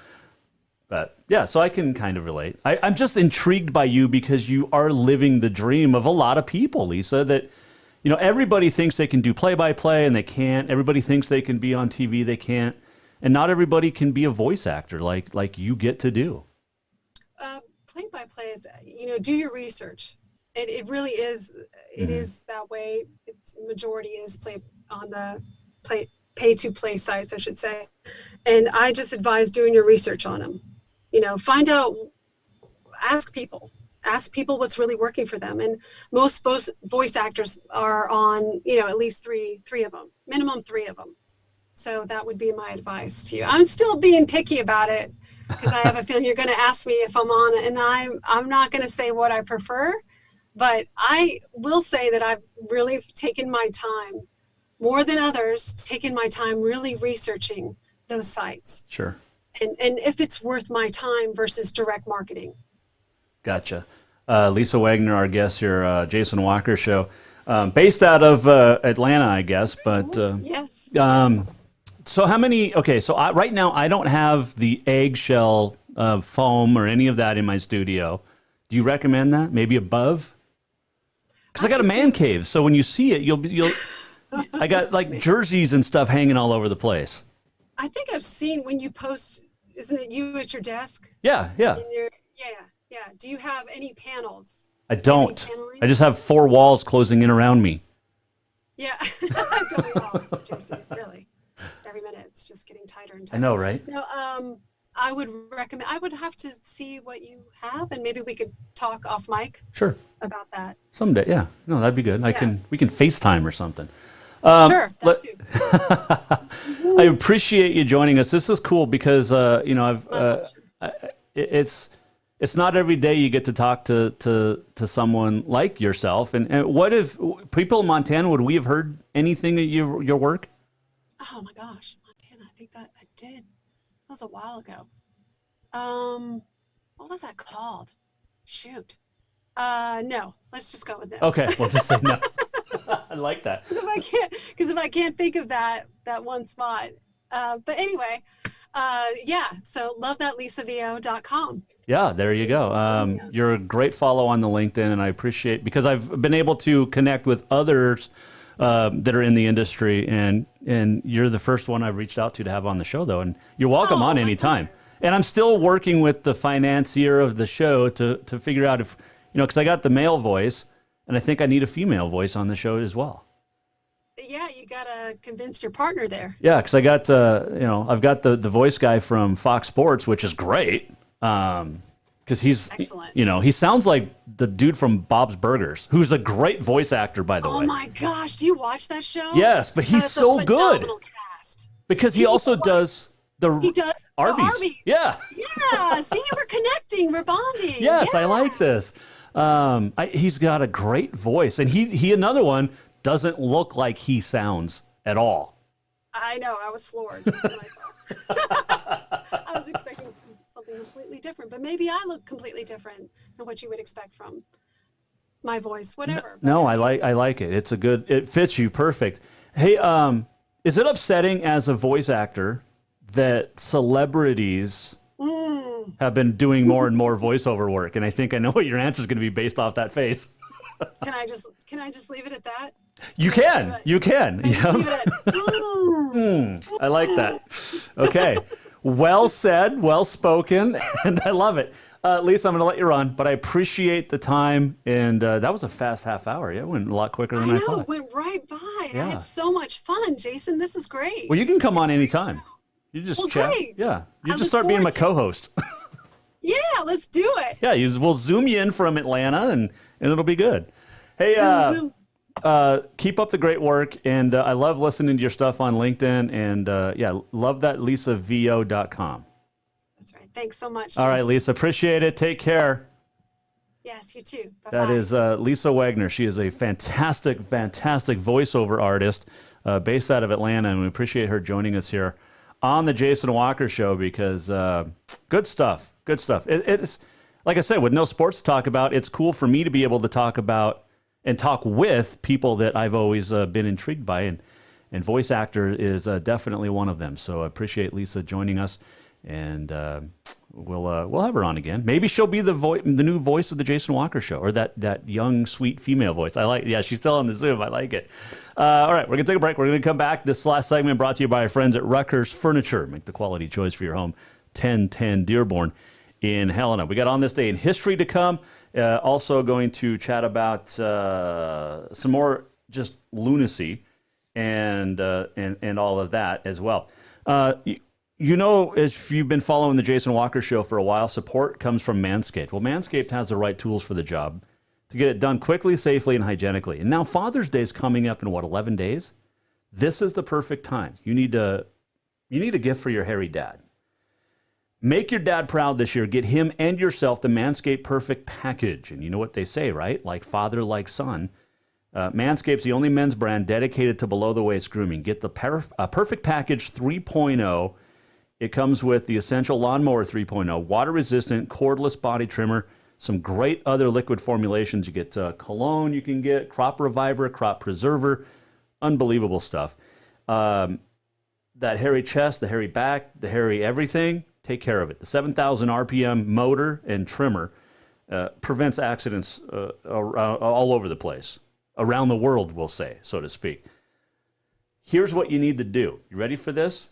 B: But yeah, so I can kind of relate. I'm just intrigued by you because you are living the dream of a lot of people, Lisa. That everybody thinks they can do play-by-play and they can't. Everybody thinks they can be on TV, they can't. And not everybody can be a voice actor like you get to do.
I: Play-by-play is, do your research. It really is. It is that way. Its majority is pay-to-play sites, I should say. And I just advise doing your research on them. Find out, ask people what's really working for them. And most voice actors are on, at least three of them, minimum 3 of them. So that would be my advice to you. I'm still being picky about it because I have a feeling you're going to ask me if I'm on it, and I'm not going to say what I prefer, but I will say that I've really taken my time, more than others, taken my time really researching those sites.
B: Sure.
I: And if it's worth my time versus direct marketing.
B: Gotcha. Lisa Wagner, our guest here, Jason Walker Show, based out of Atlanta, I guess. But
I: yes.
B: So how many? Okay, so right now I don't have the eggshell foam or any of that in my studio. Do you recommend that? Maybe above? Because I got a man cave, so when you see it, you'll. I got like jerseys and stuff hanging all over the place.
I: I think I've seen when you post. Isn't it you at your desk?
B: Yeah.
I: Yeah. Do you have any panels?
B: I don't. I just have 4 walls closing in around me.
I: Yeah. Don't we all, Jason? Really. Every minute it's just getting tighter and tighter.
B: I know, right?
I: No, I would recommend. I would have to see what you have, and maybe we could talk off mic.
B: Sure.
I: About that.
B: Someday, yeah. No, that'd be good.
I: Yeah.
B: We can FaceTime or something.
I: Sure, that too.
B: I appreciate you joining us. This is cool because it's not every day you get to talk to someone like yourself. And what if people in Montana, would we have heard anything of your work?
I: Oh my gosh, Montana! I think that I did. That was a while ago. What was that called? Shoot. No. Let's just go with no.
B: Okay, we'll just say no. I like that.
I: Because if I can't think of that one spot. But anyway, so love that LisaVO.com.
B: Yeah, there you go. You're a great follow on the LinkedIn, and I appreciate, because I've been able to connect with others that are in the industry, and you're the first one I've reached out to have on the show, though, and you're welcome on anytime. And I'm still working with the financier of the show to figure out if, because I got the male voice, and I think I need a female voice on the show as well.
I: Yeah, you gotta convince your partner there.
B: Yeah, because I got, I've got the voice guy from Fox Sports, which is great. Because he's,
I: excellent.
B: He sounds like the dude from Bob's Burgers, who's a great voice actor, by the way.
I: Oh my gosh, do you watch that show?
B: Yes, but he's so good.
I: Cast.
B: Because he also does
I: He does
B: Arby's. Yeah.
I: Yeah. See, we're connecting. We're bonding.
B: Yes,
I: yeah.
B: I like this. He's got a great voice, and he another one doesn't look like he sounds at all.
I: I know. I was floored when I saw. I was expecting something completely different, but maybe I look completely different than what you would expect from my voice. Whatever.
B: No, I like it. It fits you perfect. Hey, is it upsetting as a voice actor that celebrities have been doing more and more voiceover work, and I think I know what your answer is going to be based off that face.
I: Can I just leave it at that?
B: You can. You can.
I: Leave
B: Yeah.
I: it at,
B: I like that. Okay. Well said, well spoken, and I love it. Lisa, I'm going to let you run, but I appreciate the time, and that was a fast half hour. Yeah, it went a lot quicker than I
I: I know,
B: thought.
I: it went right by. And I
B: Yeah.
I: had so much fun, Jason. This is great.
B: Well, you can come on anytime. You just
I: Well,
B: chat.
I: great.
B: Yeah, you
I: I
B: just
I: look
B: start being my
I: forward to-
B: co-host.
I: Yeah, let's do it.
B: Yeah, we'll zoom you in from Atlanta, and it'll be good. Hey,
I: Zoom.
B: keep up the great work, and I love listening to your stuff on LinkedIn, and yeah, love that LisaVO.com.
I: That's right. Thanks so much.
B: All right,
I: Jason.
B: Lisa, appreciate it. Take care.
I: Yes, you too. Bye-bye.
B: That is Lisa Wagner. She is a fantastic, fantastic voiceover artist based out of Atlanta, and we appreciate her joining us here on the Jason Walker Show because good stuff. Good stuff. It's like I said, with no sports to talk about, it's cool for me to be able to talk about and talk with people that I've always been intrigued by, and voice actor is definitely one of them. So I appreciate Lisa joining us, and we'll have her on again. Maybe she'll be the new voice of the Jason Walker Show, or that young, sweet female voice. I like. Yeah, she's still on the Zoom. I like it. All right, we're gonna take a break. We're gonna come back. This last segment brought to you by our friends at Ruckers Furniture. Make the quality choice for your home. 1010 Dearborn in Helena. We got On This Day in History to come. Also going to chat about some more just lunacy and all of that as well. You know, if you've been following the Jason Walker Show for a while, support comes from Manscaped. Well, Manscaped has the right tools for the job to get it done quickly, safely, and hygienically. And now Father's Day is coming up in, 11 days? This is the perfect time. You need a gift for your hairy dad. Make your dad proud this year. Get him and yourself the Manscaped Perfect Package. And you know what they say, right? Like father, like son. Manscaped's the only men's brand dedicated to below-the-waist grooming. Get the Perfect Package 3.0. It comes with the Essential Lawnmower 3.0, water-resistant, cordless body trimmer, some great other liquid formulations. You get cologne you can get, crop reviver, crop preserver, unbelievable stuff. That hairy chest, the hairy back, the hairy everything, take care of it. The 7,000 RPM motor and trimmer prevents accidents all over the place. Around the world, we'll say, so to speak. Here's what you need to do. You ready for this?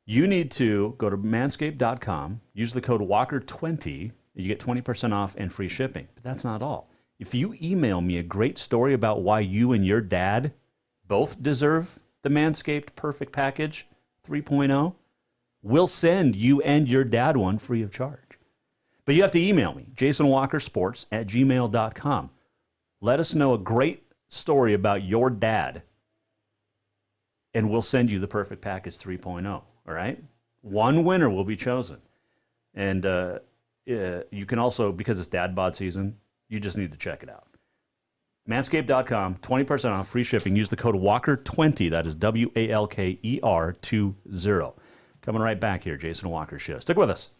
B: You need to go to manscaped.com, use the code WALKER20, you get 20% off and free shipping. But that's not all. If you email me a great story about why you and your dad both deserve the Manscaped Perfect Package 3.0, we'll send you and your dad one free of charge. But you have to email me, jasonwalkersports@gmail.com. Let us know a great story about your dad, and we'll send you the Perfect Package 3.0, all right? One winner will be chosen. And you can also, because it's dad bod season, you just need to check it out. Manscaped.com, 20% off, free shipping. Use the code WALKER20, that is WALKER20. Coming right back here, Jason Walker Show. Stick with us.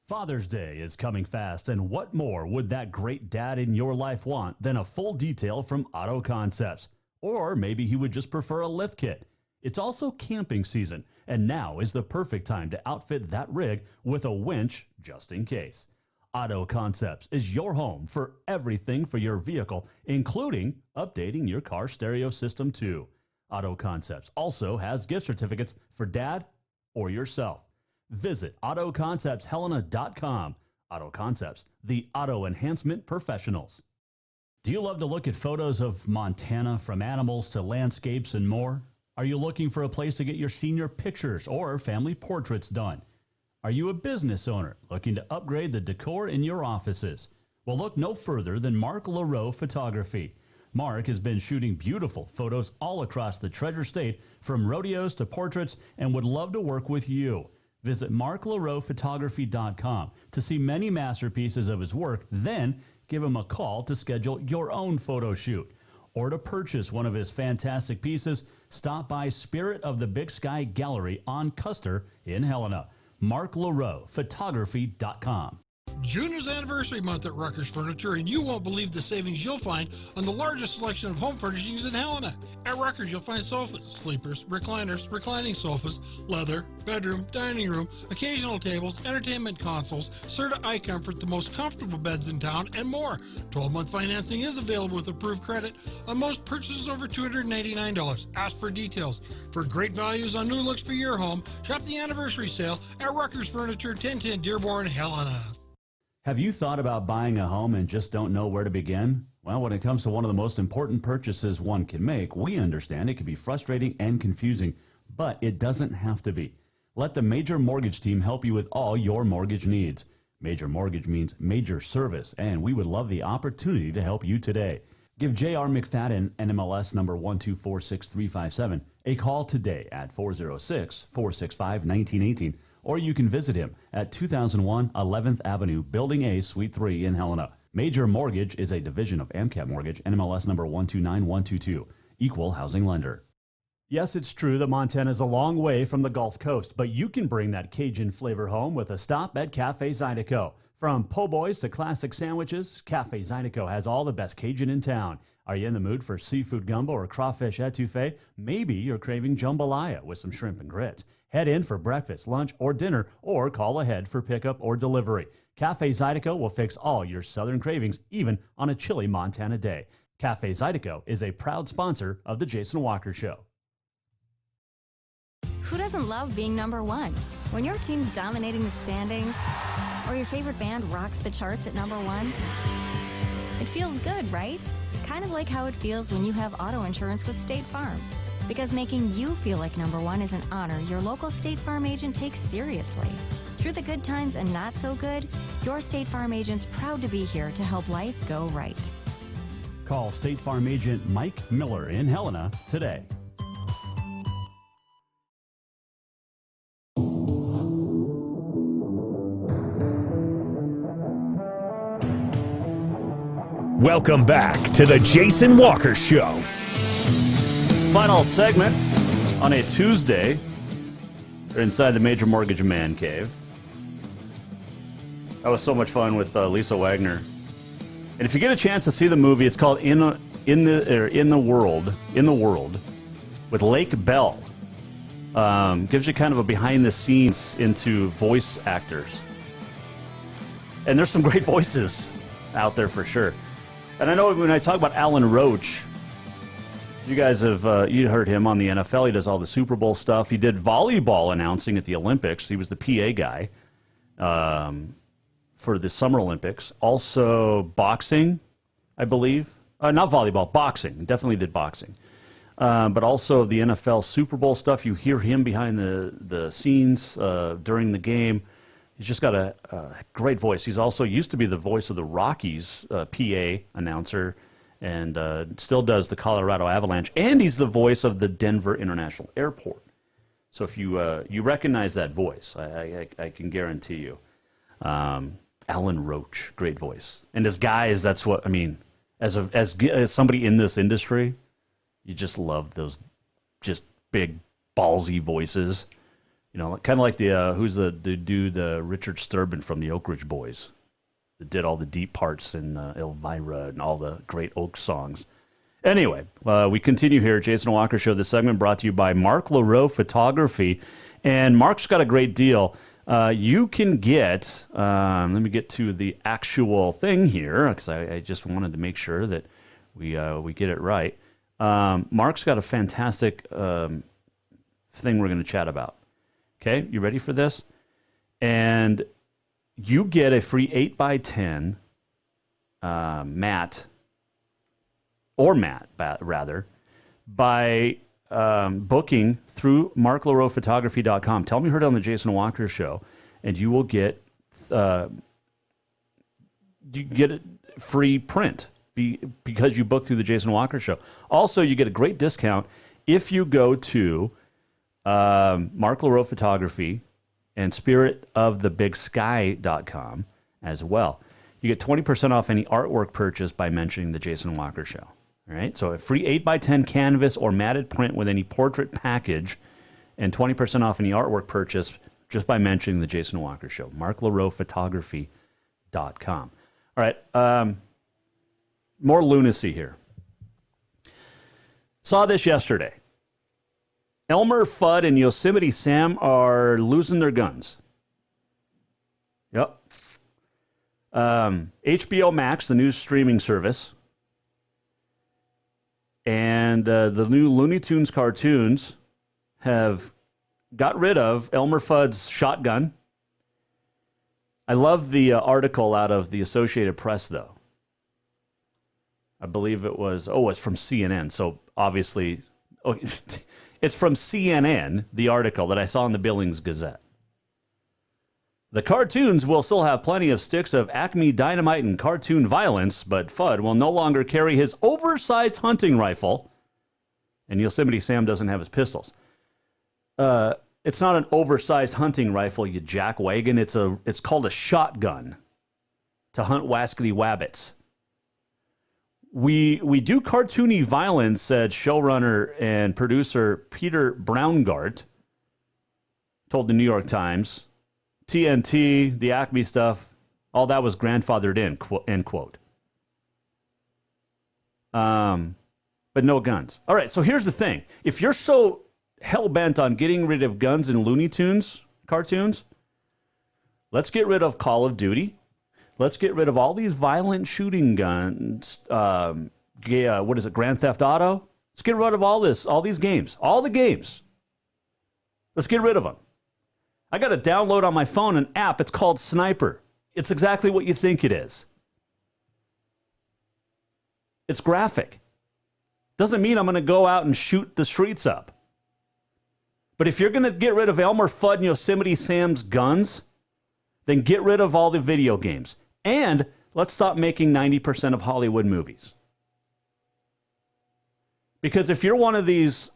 J: Father's Day is coming fast, and what more would that great dad in your life want than a full detail from Auto Concepts? Or maybe he would just prefer a lift kit. It's also camping season, and now is the perfect time to outfit that rig with a winch just in case. Auto Concepts is your home for everything for your vehicle, including updating your car stereo system too. Auto Concepts also has gift certificates for dad or yourself. Visit AutoConceptsHelena.com. Auto Concepts, the auto enhancement professionals. Do you love to look at photos of Montana, from animals to landscapes and more? Are you looking for a place to get your senior pictures or family portraits done? Are you a business owner looking to upgrade the decor in your offices? Well, look no further than Mark LaRoe Photography. Mark has been shooting beautiful photos all across the Treasure State, from rodeos to portraits, and would love to work with you. Visit marklaroephotography.com to see many masterpieces of his work, then give him a call to schedule your own photo shoot. Or to purchase one of his fantastic pieces, stop by Spirit of the Big Sky Gallery on Custer in Helena. marklaroephotography.com.
E: June is anniversary month at Rucker's Furniture, and you won't believe the savings you'll find on the largest selection of home furnishings in Helena. At Rucker's, you'll find sofas, sleepers, recliners, reclining sofas, leather, bedroom, dining room, occasional tables, entertainment consoles, Serta iComfort, the most comfortable beds in town, and more. 12-month financing is available with approved credit on most purchases over $299. Ask for details. For great values on new looks for your home, shop the anniversary sale at Rucker's Furniture, 1010 Dearborn, Helena.
J: Have you thought about buying a home and just don't know where to begin? Well, when it comes to one of the most important purchases one can make, we understand it can be frustrating and confusing, but it doesn't have to be. Let the Major Mortgage team help you with all your mortgage needs. Major Mortgage means major service, and we would love the opportunity to help you today. Give J.R. McFadden, NMLS number 1246357, a call today at 406-465-1918, or you can visit him at 2001 11th Avenue, Building A, Suite 3 in Helena. Major Mortgage is a division of AMCAP Mortgage, NMLS number 129122, equal housing lender.
B: Yes, it's true that Montana is a long way from the Gulf Coast, but you can bring that Cajun flavor home with a stop at Cafe Zydeco. From po' boys to classic sandwiches, Cafe Zydeco has all the best Cajun in town. Are you in the mood for seafood gumbo or crawfish etouffee? Maybe you're craving jambalaya with some shrimp and grits. Head in for breakfast, lunch, or dinner, or call ahead for pickup or delivery. Cafe Zydeco will fix all your southern cravings, even on a chilly Montana day. Cafe Zydeco is a proud sponsor of The Jason Walker Show.
H: Who doesn't love being number one? When your team's dominating the standings, or your favorite band rocks the charts at number one, it feels good, right? Kind of like how it feels when you have auto insurance with State Farm. Because making you feel like number one is an honor your local State Farm agent takes seriously. Through the good times and not so good, your State Farm agent's proud to be here to help life go right.
J: Call State Farm agent Mike Miller in Helena today.
A: Welcome back to the Jason Walker Show.
B: Final segment on a Tuesday inside the Major Mortgage Man Cave. That was so much fun with Lisa Wagner. And if you get a chance to see the movie, it's called In the World with Lake Bell. Gives you kind of a behind the scenes into voice actors. And there's some great voices out there for sure. And I know when I talk about Alan Roach, you guys have you heard him on the NFL. He does all the Super Bowl stuff. He did volleyball announcing at the Olympics. He was the PA guy for the Summer Olympics. Also boxing, I believe. Not volleyball, boxing. Definitely did boxing. But also the NFL Super Bowl stuff. You hear him behind the scenes during the game. He's just got a great voice. He's also used to be the voice of the Rockies PA announcer, and still does the Colorado Avalanche. And he's the voice of the Denver International Airport. So if you recognize that voice, I can guarantee you. Alan Roach, great voice. And as guys, that's what I mean. As somebody in this industry, you just love those just big ballsy voices. You know, kind of like who's the dude, Richard Sturban from the Oak Ridge Boys, that did all the deep parts in Elvira and all the great Oak songs. Anyway, we continue here at Jason Walker Show. This segment brought to you by Mark LaRoe Photography. And Mark's got a great deal. You can get, let me get to the actual thing here, because I just wanted to make sure that we get it right. Mark's got a fantastic thing we're going to chat about. Okay, you ready for this? And you get a free 8x10 matte by booking through marklaroephotography.com. Tell me you heard it on the Jason Walker Show, and you will get a free print because you booked through the Jason Walker Show. Also, you get a great discount if you go to Mark LaRoe Photography and spiritofthebigsky.com as well. You get 20% off any artwork purchase by mentioning the Jason Walker Show. All right, so a free 8x10 canvas or matted print with any portrait package, and 20% off any artwork purchase just by mentioning the Jason Walker Show. MarkLaRoePhotography.com. All right. More lunacy here. Saw this yesterday. Elmer Fudd and Yosemite Sam are losing their guns. Yep. HBO Max, the new streaming service, and the new Looney Tunes cartoons have got rid of Elmer Fudd's shotgun. I love the article out of the Associated Press, though. I believe it was from CNN. So obviously, it's from CNN, the article that I saw in the Billings Gazette. The cartoons will still have plenty of sticks of Acme Dynamite and cartoon violence, but Fudd will no longer carry his oversized hunting rifle, and Yosemite Sam doesn't have his pistols. It's not an oversized hunting rifle, you jackwagon. It's called a shotgun to hunt wascally wabbits. We do cartoony violence, said showrunner and producer Peter Braungart, told the New York Times. TNT, the Acme stuff, all that was grandfathered in, end quote. But no guns. All right, so here's the thing. If you're so hell-bent on getting rid of guns in Looney Tunes cartoons, let's get rid of Call of Duty. Let's get rid of all these violent shooting guns. Grand Theft Auto? Let's get rid of all these games. All the games. Let's get rid of them. I got to download on my phone an app. It's called Sniper. It's exactly what you think it is. It's graphic. Doesn't mean I'm going to go out and shoot the streets up. But if you're going to get rid of Elmer Fudd and Yosemite Sam's guns, then get rid of all the video games. And let's stop making 90% of Hollywood movies. Because if you're one of these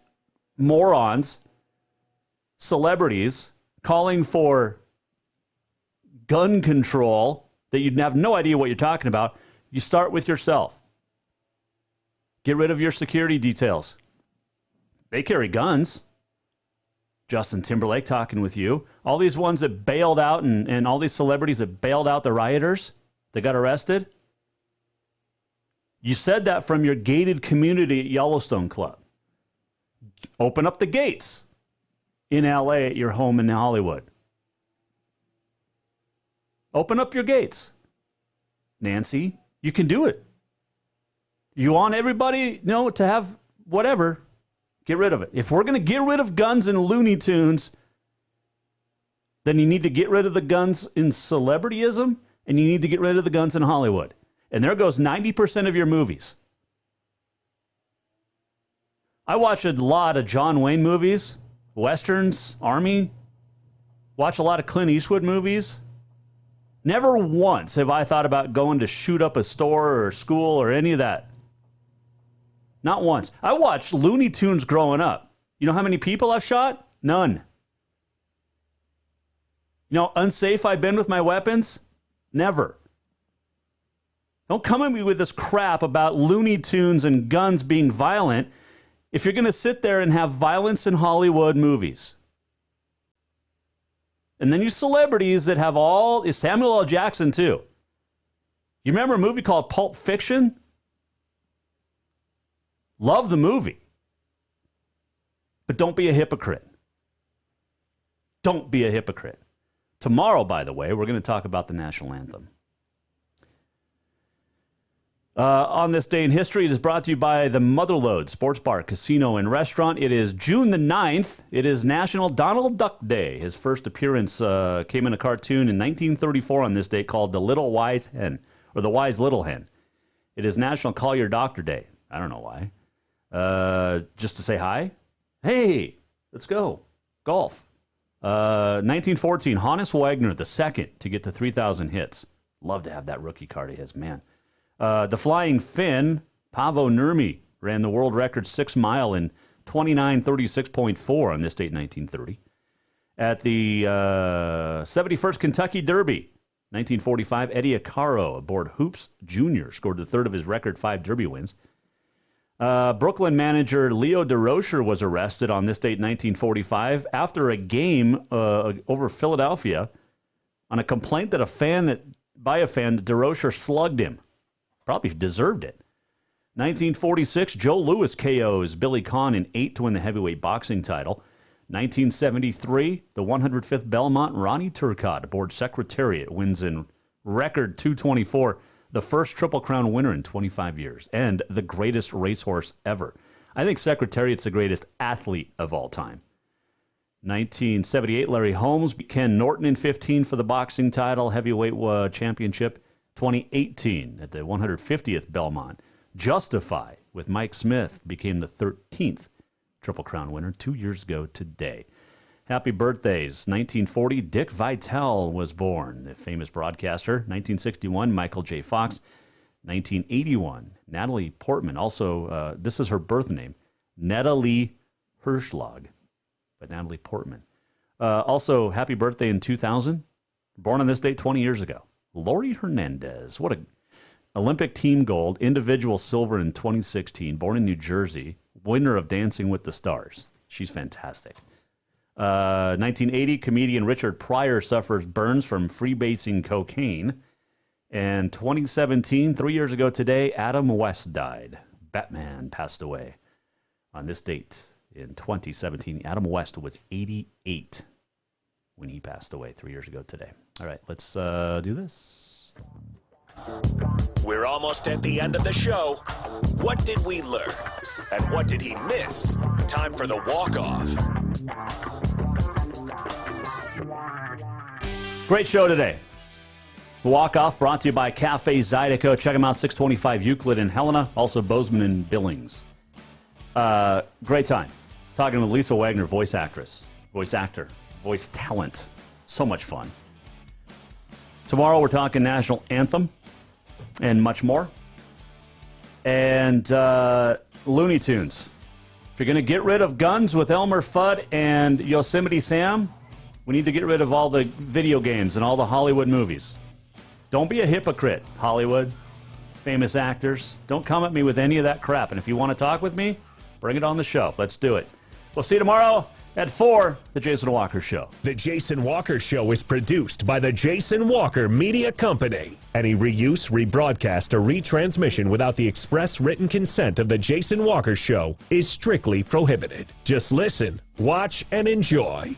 B: morons, celebrities, calling for gun control that you'd have no idea what you're talking about, you start with yourself. Get rid of your security details. They carry guns. Justin Timberlake talking with you. All these ones that bailed out and all these celebrities that bailed out the rioters that got arrested. You said that from your gated community at Yellowstone Club. Open up the gates in LA at your home in Hollywood. Open up your gates. Nancy, you can do it. You want everybody, to have whatever, get rid of it. If we're going to get rid of guns in Looney Tunes, then you need to get rid of the guns in celebrityism, and you need to get rid of the guns in Hollywood. And there goes 90% of your movies. I watch a lot of John Wayne movies, Westerns, Army, watch a lot of Clint Eastwood movies. Never once have I thought about going to shoot up a store or a school or any of that. Not once. I watched Looney Tunes growing up. You know how many people I've shot? None. You know, unsafe I've been with my weapons? Never. Don't come at me with this crap about Looney Tunes and guns being violent if you're going to sit there and have violence in Hollywood movies. And then you celebrities that have all, Samuel L. Jackson too. You remember a movie called Pulp Fiction? Love the movie. But don't be a hypocrite. Don't be a hypocrite. Tomorrow, by the way, we're going to talk about the national anthem. On this day in history, it is brought to you by the Motherlode Sports Bar, Casino, and Restaurant. It is June the 9th. It is National Donald Duck Day. His first appearance came in a cartoon in 1934 on this day called The Little Wise Hen, or The Wise Little Hen. It is National Call Your Doctor Day. I don't know why. Just to say hi. Hey, let's go. Golf. 1914, Hannes Wagner, the second to get to 3,000 hits. Love to have that rookie card of his, man. The Flying Finn, Paavo Nurmi, ran the world record 6 mile in 29:36.4 on this date, 1930. At the 71st Kentucky Derby, 1945, Eddie Acaro aboard Hoops Jr. scored the third of his record 5 Derby wins. Brooklyn manager Leo DeRocher was arrested on this date, 1945, after a game over Philadelphia on a complaint that a fan that by a fan. DeRocher slugged him. Probably deserved it. 1946, Joe Louis KOs Billy Conn in 8 to win the heavyweight boxing title. 1973, the 105th Belmont, Ronnie Turcotte aboard Secretariat wins in record 224, the first Triple Crown winner in 25 years, and the greatest racehorse ever. I think Secretariat's the greatest athlete of all time. 1978, Larry Holmes beat Ken Norton in 15 for the boxing title, heavyweight championship. 2018, at the 150th Belmont, Justify with Mike Smith became the 13th Triple Crown winner 2 years ago today. Happy birthdays. 1940, Dick Vitale was born, the famous broadcaster. 1961, Michael J. Fox. 1981, Natalie Portman. Also, this is her birth name, Natalie Hirschlag, but Natalie Portman. Also, happy birthday in 2000. Born on this date 20 years ago. Lori Hernandez. What a Olympic team gold, individual silver in 2016. Born in New Jersey. Winner of Dancing with the Stars. She's fantastic. 1980, comedian Richard Pryor suffers burns from freebasing cocaine. And 2017, 3 years ago today, Adam West died. Batman passed away. On this date in 2017, Adam West was 88 when he passed away 3 years ago today. All right, let's do this.
A: We're almost at the end of the show. What did we learn? And what did he miss? Time for the walk-off.
B: Great show today. The walk-off brought to you by Cafe Zydeco. Check them out, 625 Euclid in Helena. Also Bozeman and Billings. Great time. Talking with Lisa Wagner, voice actress, voice actor, voice talent. So much fun. Tomorrow we're talking National Anthem and much more. And Looney Tunes. If you're going to get rid of guns with Elmer Fudd and Yosemite Sam, we need to get rid of all the video games and all the Hollywood movies. Don't be a hypocrite, Hollywood, famous actors. Don't come at me with any of that crap. And if you want to talk with me, bring it on the show. Let's do it. We'll see you tomorrow at 4, The Jason Walker Show.
A: The Jason Walker Show is produced by the Jason Walker Media Company. Any reuse, rebroadcast, or retransmission without the express written consent of the Jason Walker Show is strictly prohibited. Just listen, watch, and enjoy.